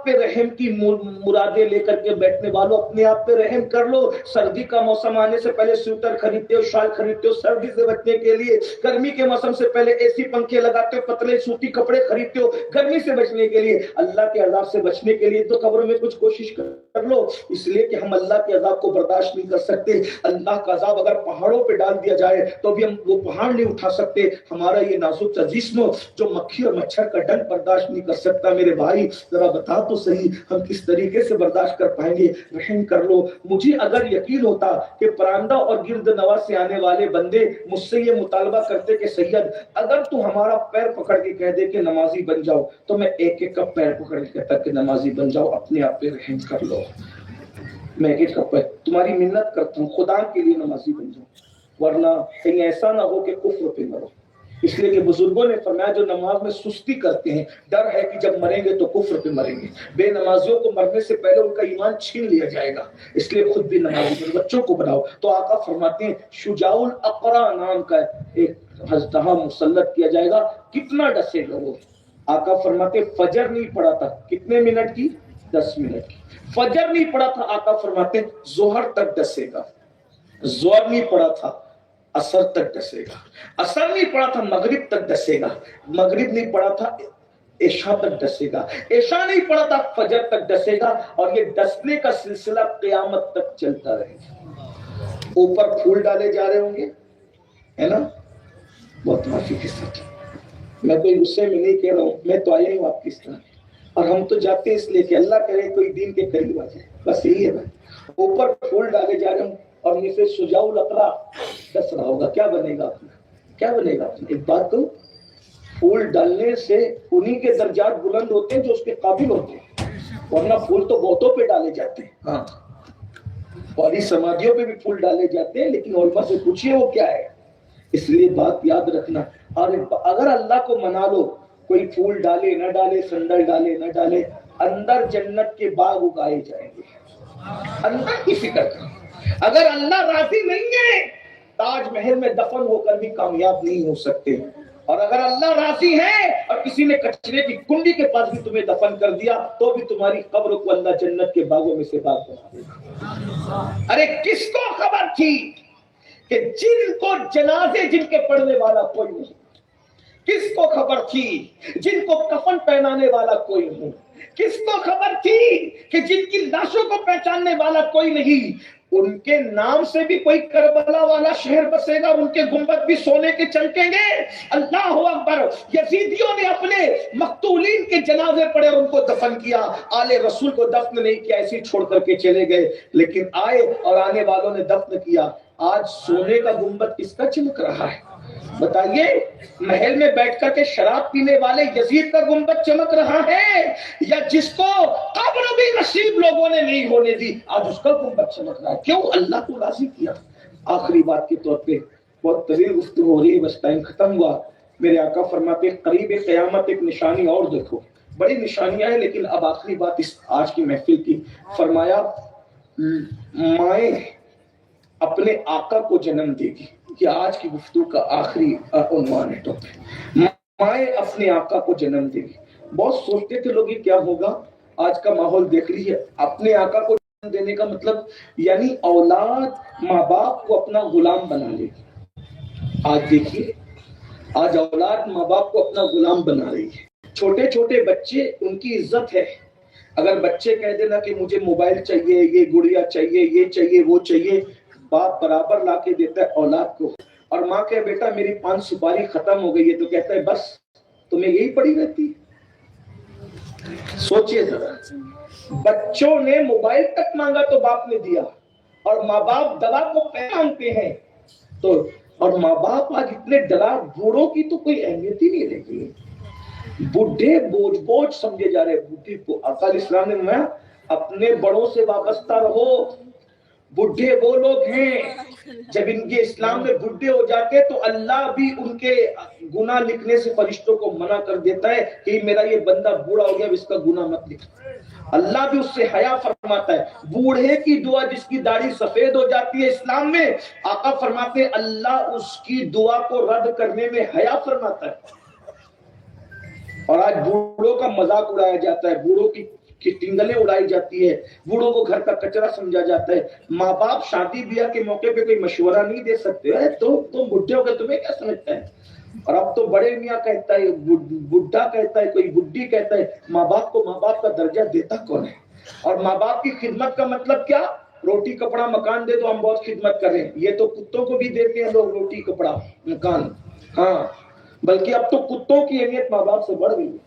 پہ رحم کی مرادیں لے کر کے بیٹھنے والوں اپنے آپ پہ رحم کر لو۔ سردی کا موسم آنے سے پہلے سویٹر خریدتے ہو، شال خریدتے ہو سردی سے بچنے کے لیے، گرمی کے موسم سے پہلے اے سی پنکھے لگاتے ہو، پتلے سوتی کپڑے خریدتے ہو گرمی سے بچنے کے لیے، اللہ کے عذاب سے بچنے کے لیے تو قبر میں کچھ کوشش کر لو، اس لیے کہ ہم اللہ کے عذاب کو برداشت نہیں کر سکتے۔ اللہ کا عذاب اگر پہاڑوں پہ ڈال دیا جائے تو بھی ہم وہ پہاڑ نہیں اٹھا سکتے، ہمارا یہ نازک سا جسم جو مکھی اور مچھر کا ڈنک برداشت نہیں کر سکتا۔ میرے بھائی ذرا بتا تو صحیح، ہم کس طریقے سے برداشت کر پائیں گے؟ رحم کر لو۔ مجھے اگر یقین ہوتا کہ پراندہ اور گرد نوا سے آنے والے بندے مجھ سے یہ مطالبہ کرتے کہ سید اگر تو ہمارا پیر پکڑ کے کہہ دے کہ نمازی بن جاؤ، تو میں ایک ایک کا پیر پکڑ کے کہتا کہ نمازی بن جاؤ، اپنے آپ پہ رحم کر لو۔ میں ایک کپ تمہاری منت کرتا ہوں، خدا کے لیے نمازی بن جاؤ، ورنہ کہیں ایسا نہ ہو کہ کفر پہ مرو۔ اس لیے کہ بزرگوں نے فرمایا جو نماز میں سستی کرتے ہیں، ڈر ہے کہ جب مریں گے تو کفر پہ مریں گے، بے نمازیوں کو مرنے سے پہلے ان کا ایمان چھین لیا جائے گا، اس لیے خود بھی نمازی بنو، بچوں کو بناؤ۔ تو آقا فرماتے ہیں شجاع الاقرا نام کا ایک ہزدہا مسلط کیا جائے گا، کتنا ڈسے گا وہ؟ آقا فرماتے فجر نہیں پڑا تھا، کتنے منٹ کی؟ 10 منٹ کی۔ فجر نہیں پڑا تھا، آقا فرماتے ظہر تک ڈسے گا، ظہر نہیں پڑا تھا عصر تک ڈسے گا، عصر نہیں پڑا تھا مغرب تک ڈسے گا، مغرب نہیں پڑا تھا عشاء تک ڈسے گا، عشاء نہیں پڑا تھا فجر تک ڈسے گا، اور یہ ڈسنے کا سلسلہ قیامت تک چلتا رہے گا۔ اوپر پھول ڈالے جا رہے ہوں گے، ہے نا؟ بہت معافی کے ساتھ میں کوئی غصے میں نہیں کہہ رہا ہوں، میں تو آیا ہوں آپ کی طرح، اور ہم تو جاتے ہیں اس لیے کہ اللہ کرے کوئی دین کے قریب آ جائے، بس یہی ہے بھائی۔ اوپر پھول ڈالے جا رہے ہوں اور نیچے شجاع الاقرا ڈس رہا ہوگا، کیا بنے گا اپنا؟ کیا بنے گا اپنا؟ ایک بات کہوں، پھول ڈالنے سے انہی کے درجات بلند ہوتے ہیں جو اس کے قابل ہوتے ہیں، ورنہ پھول تو بہتوں پہ ڈالے جاتے ہیں، ہاں اور سمادھیوں پہ بھی پھول ڈالے جاتے ہیں، لیکن علماء سے پوچھئے وہ کیا ہے۔ اس لیے بات یاد رکھنا، اور اگر اللہ کو منا لو، کوئی پھول ڈالے نہ ڈالے، سندل ڈالے نہ ڈالے، اندر جنت کے باغ اگائے جائیں گے، اندر کی فکر کرو۔ اگر اللہ راضی نہیں ہے، تاج محل میں دفن ہو کر بھی کامیاب نہیں ہو سکتے، اور اگر اللہ راضی ہے اور کسی نے کچرے کی کنڈی کے پاس بھی تمہیں دفن کر دیا تو بھی تمہاری قبر کو اللہ جنت کے باغوں میں سے باغ بنا دے گا۔ ارے کس کو خبر تھی کہ جن کو جنازے جن کے پڑھنے والا کوئی نہیں؟ کس کو خبر تھی جن کو کفن پہنانے والا کوئی نہیں؟ کس کو خبر تھی کہ جن کی لاشوں کو پہچاننے والا کوئی نہیں؟ ان کے نام سے بھی کوئی کربلا والا شہر بسے گا، ان کے گنبد بھی سونے کے چمکیں گے۔ اللہ اکبر۔ یزیدیوں نے اپنے مقتولین کے جنازے پڑھے، ان کو دفن کیا، آل رسول کو دفن نہیں کیا، ایسے چھوڑ کر کے چلے گئے، لیکن آئے اور آنے والوں نے دفن کیا۔ آج سونے کا گنبد کس کا چمک رہا ہے؟ بتائیے، محل میں بیٹھ کر کے شراب پینے والے یزید کا گنبد چمک رہا ہے، یا جس کو قبر بھی نصیب لوگوں نے نہیں ہونے دی آج اس کا گنبد چمک رہا ہے؟ کیوں؟ اللہ کو راضی کیا۔ آخری بات کے طور پہ، بہت طویل گفتگو ہو رہی ہے، بس ٹائم ختم ہوا۔ میرے آقا فرماتے قریب قیامت ایک نشانی اور دیکھو، بڑی نشانیاں ہیں، لیکن اب آخری بات اس آج کی محفل کی، فرمایا مائیں اپنے آقا کو جنم دے گی۔ یہ آج کی گفتگو کا آخری عنوان ہے، ٹاپک، مائیں اپنے آقا کو جنم دے گی۔ بہت سوچتے تھے لوگ یہ کیا ہوگا، آج کا ماحول دیکھ رہی ہے، اپنے آقا کو جنم دینے کا مطلب یعنی اولاد ماں باپ کو اپنا غلام بنا لے گی۔ آج دیکھیے، آج اولاد ماں باپ کو اپنا غلام بنا رہی ہے۔ چھوٹے چھوٹے بچے، ان کی عزت ہے، اگر بچے کہہ دینا کہ مجھے موبائل چاہیے، یہ گڑیا چاہیے، یہ چاہیے، وہ چاہیے، باپ برابر لا کے دیتا ہے اولاد کو، اور ماں کہ بیٹا میری 5 سپاری ختم ہو گئی ہے، تو کہتا ہے بس تمہیں یہی پڑی رہتی ہے۔ سوچئے ذرا، بچوں نے موبائل تک مانگا تو باپ نے دیا، اور ماں باپ دوا کو پہچانتے ہیں، تو اور ماں باپ آج اتنے ڈرا، بوڑھوں کی تو کوئی اہمیت ہی نہیں رہ گئی، بوڑھے بوجھ سمجھے جا رہے۔ بوڑھی کو آقا علیہ السلام نے فرمایا اپنے بڑوں سے وابستہ رہو۔ بڈھے وہ لوگ ہیں جب ان کے اسلام میں بڈھے ہو جاتے تو اللہ بھی ان کے گناہ لکھنے سے فرشتوں کو منع کر دیتا ہے کہ میرا یہ بندہ بوڑھا ہو گیا، اب اس کا گناہ مت لکھ۔ اللہ بھی اس سے حیا فرماتا ہے۔ بوڑھے کی دعا جس کی داڑھی سفید ہو جاتی ہے اسلام میں، آقا فرماتے ہیں اللہ اس کی دعا کو رد کرنے میں حیا فرماتا ہے۔ اور آج بوڑھوں کا مذاق اڑایا جاتا ہے، بوڑھوں کی ٹنگلیں اڑائی جاتی ہے، بوڑھوں کو گھر کا کچرا سمجھا جاتا ہے۔ ماں باپ شادی بیاہ کے موقع پہ کوئی مشورہ نہیں دے سکتے، تم بڈھے ہو گئے تمہیں کیا سمجھتا ہے؟ اور اب تو بڑے میاں کہتا ہے، بڈھا کہتا ہے، کوئی بڈھی کہتا ہے۔ ماں باپ کو ماں باپ کا درجہ دیتا کون ہے؟ اور ماں باپ کی خدمت کا مطلب کیا؟ روٹی کپڑا مکان دے تو ہم بہت خدمت کریں، یہ تو کتوں کو بھی دیتے ہیں لوگ روٹی کپڑا مکان۔ ہاں، بلکہ اب تو کتوں کی اہمیت ماں باپ سے بڑھ گئی ہے۔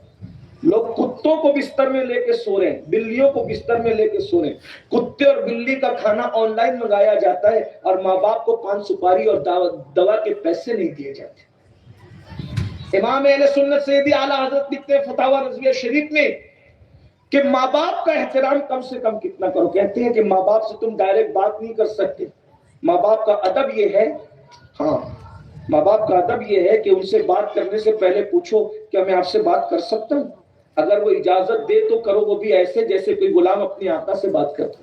لوگ کتوں کو بستر میں لے کے سو رہے ہیں، بلیوں کو بستر میں لے کے سو رہے ہیں۔ کتے اور بلی کا کھانا آن لائن منگایا جاتا ہے اور ماں باپ کو پان سپاری اور دوا کے پیسے نہیں دیے جاتے۔ امام اہل سنت سیدی اعلیٰ حضرت لکھتے ہیں فتاوی رضویہ شریف میں کہ ماں باپ کا احترام کم سے کم کتنا کرو۔ کہتے ہیں کہ ماں باپ سے تم ڈائریکٹ بات نہیں کر سکتے، ماں باپ کا ادب یہ ہے، ہاں ماں باپ کا ادب یہ ہے کہ ان سے بات کرنے سے پہلے پوچھو کیا میں آپ سے بات کر سکتا ہوں؟ اگر وہ اجازت دے تو کرو، وہ بھی ایسے جیسے کوئی غلام اپنی آقا سے بات کرتا۔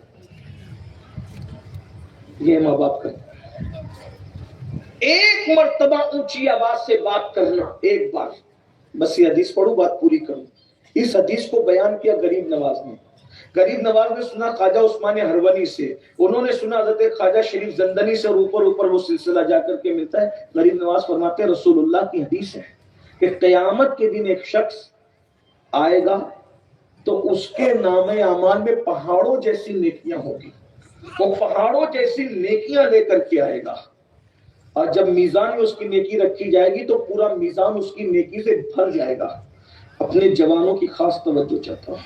یہ ماں باپ کا ایک مرتبہ اونچی آواز سے بات کرنا، ایک بار بس۔ یہ حدیث پڑھوں بات پوری کروں۔ اس حدیث کو بیان کیا غریب نواز نے۔ غریب نواز نے سنا خواجہ عثمان ہرونی سے، انہوں نے سنا حضرت خواجہ شریف زندنی سے، اور اوپر وہ سلسلہ جا کر کے ملتا ہے۔ غریب نواز فرماتے ہیں رسول اللہ کی حدیث ہے کہ قیامت کے دن ایک شخص آئے گا تو اس کے نام اعمال میں پہاڑوں جیسی نیکیاں ہوگی، وہ پہاڑوں جیسی نیکیاں لے کر کے آئے گا، اور جب میزان میں اس کی نیکی رکھی جائے گی تو پورا میزان اس کی نیکی سے بھر جائے گا۔ اپنے جوانوں کی خاص توجہ چاہتا ہوں،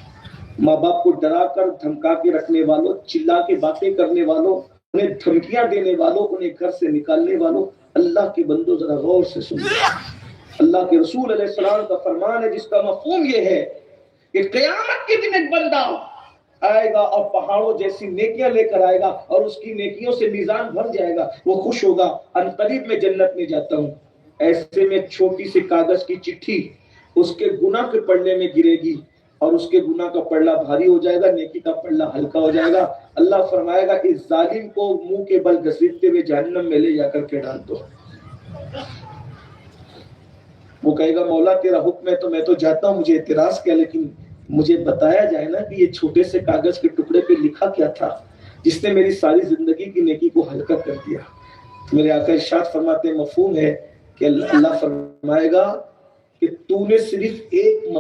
ماں باپ کو ڈرا کر دھمکا کے رکھنے والوں، چلا کے باتیں کرنے والوں، انہیں دھمکیاں دینے والوں، انہیں گھر سے نکالنے والوں، اللہ کے بندو ذرا غور سے سنو۔ اللہ کے رسول علیہ السلام کا فرمان ہے جس کا مفہوم یہ ہے کہ قیامت کے دن ایک بندہ آئے گا اور پہاڑوں جیسی نیکیاں لے کر آئے گا، اور اس کی نیکیوں سے میزان بھر جائے گا، وہ خوش ہوگا، ان قریب میں جنت میں جاتا ہوں۔ ایسے میں چھوٹی سی کاغذ کی چٹھی اس کے گناہ کے پڑھنے میں گرے گی، اور اس کے گناہ کا پڑھنا بھاری ہو جائے گا، نیکی کا پڑھنا ہلکا ہو جائے گا۔ اللہ فرمائے گا اس ظالم کو منہ کے بل گھسیٹتے ہوئے جہنم میں لے جا کر کے ڈال دو۔ وہ کہے گا مولا تیرا حکم ہے تو میں تو جاتا ہوں، مجھے اعتراض کیا، لیکن مجھے بتایا جائے نا کہ یہ چھوٹے سے کاغذ کے ٹکڑے پہ لکھا کیا تھا جس نے میری ساری زندگی کی نیکی کو ہلکا کر دیا۔ میرے آقا ارشاد فرماتے ہیں مفہوم ہے کہ اللہ فرمائے گا کہ تو نے صرف ایک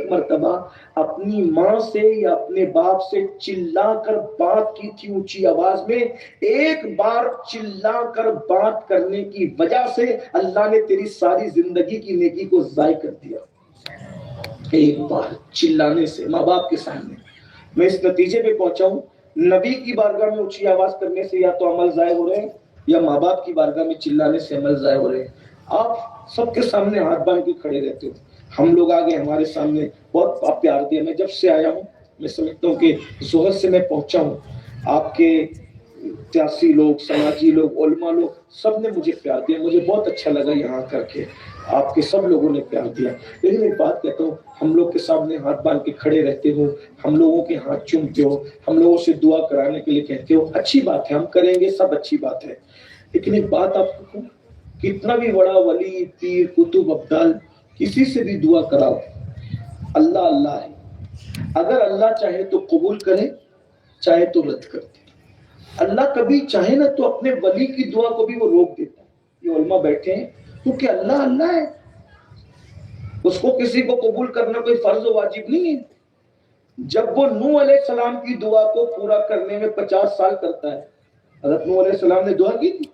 مرتبہ اپنی ماں سے یا اپنے باپ سے چلا کر بات کی تھی اونچی آواز میں، ایک بار چلا کر بات کرنے کی وجہ سے اللہ نے تیری ساری زندگی کی نیکی کو ضائع کر دیا۔ ایک بار چلانے سے ماں باپ کے سامنے۔ میں اس نتیجے پہ پہنچا ہوں نبی کی بارگاہ میں اونچی آواز کرنے سے یا تو عمل ضائع ہو رہے ہیں، یا ماں باپ کی بارگاہ میں چلانے سے عمل ضائع ہو رہے ہیں۔ آپ سب کے سامنے ہاتھ باندھ کے کھڑے رہتے ہو، ہم لوگ آگے ہمارے سامنے بہت پیار دیا۔ میں جب سے آیا ہوں میں سمجھتا ہوں کہ ظہر سے میں پہنچا ہوں، آپ کے سیاسی لوگ، سماجی لوگ، علماء لوگ سب نے مجھے پیار دیا، مجھے بہت اچھا لگا یہاں کر کے، آپ کے سب لوگوں نے پیار دیا۔ لیکن ایک بات کہتا ہوں، ہم لوگ کے سامنے ہاتھ باندھ کے کھڑے رہتے ہو، ہم لوگوں کے ہاتھ چومتے ہو، ہم لوگوں سے دعا کرانے کے لیے کہتے ہو، اچھی بات ہے، ہم کریں گے، سب اچھی بات ہے۔ لیکن ایک بات آپ کو کہوں، کتنا بھی بڑا ولی، پیر، کتب، ابدال، کسی سے بھی دعا کراؤ، اللہ اللہ ہے۔ اگر اللہ چاہے تو قبول کرے، چاہے تو رد کر دے۔ اللہ کبھی چاہے نا تو اپنے ولی کی دعا کو بھی وہ روک دیتا ہے۔ یہ علماء بیٹھے ہیں کیونکہ اللہ اللہ ہے، اس کو کسی کو قبول کرنا کوئی فرض و واجب نہیں ہے۔ جب وہ نوح علیہ السلام کی دعا کو پورا کرنے میں 50 سال کرتا ہے، حضرت نوح علیہ السلام نے دعا کی تھی،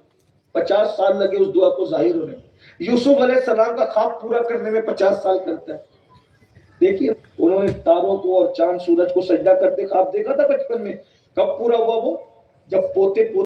50 سال لگے اس دعا کو ظاہر ہونے میں۔ یوسف علیہ السلام کا خواب پورا کرنے میں 50 سال کرتا ہے۔ دیکھیے انہوں نے تاروں کو اور چاند سورج کو سجدہ کرتے خواب دیکھا تھا بچپن میں، کب پورا ہوا وہ؟ جب پوتے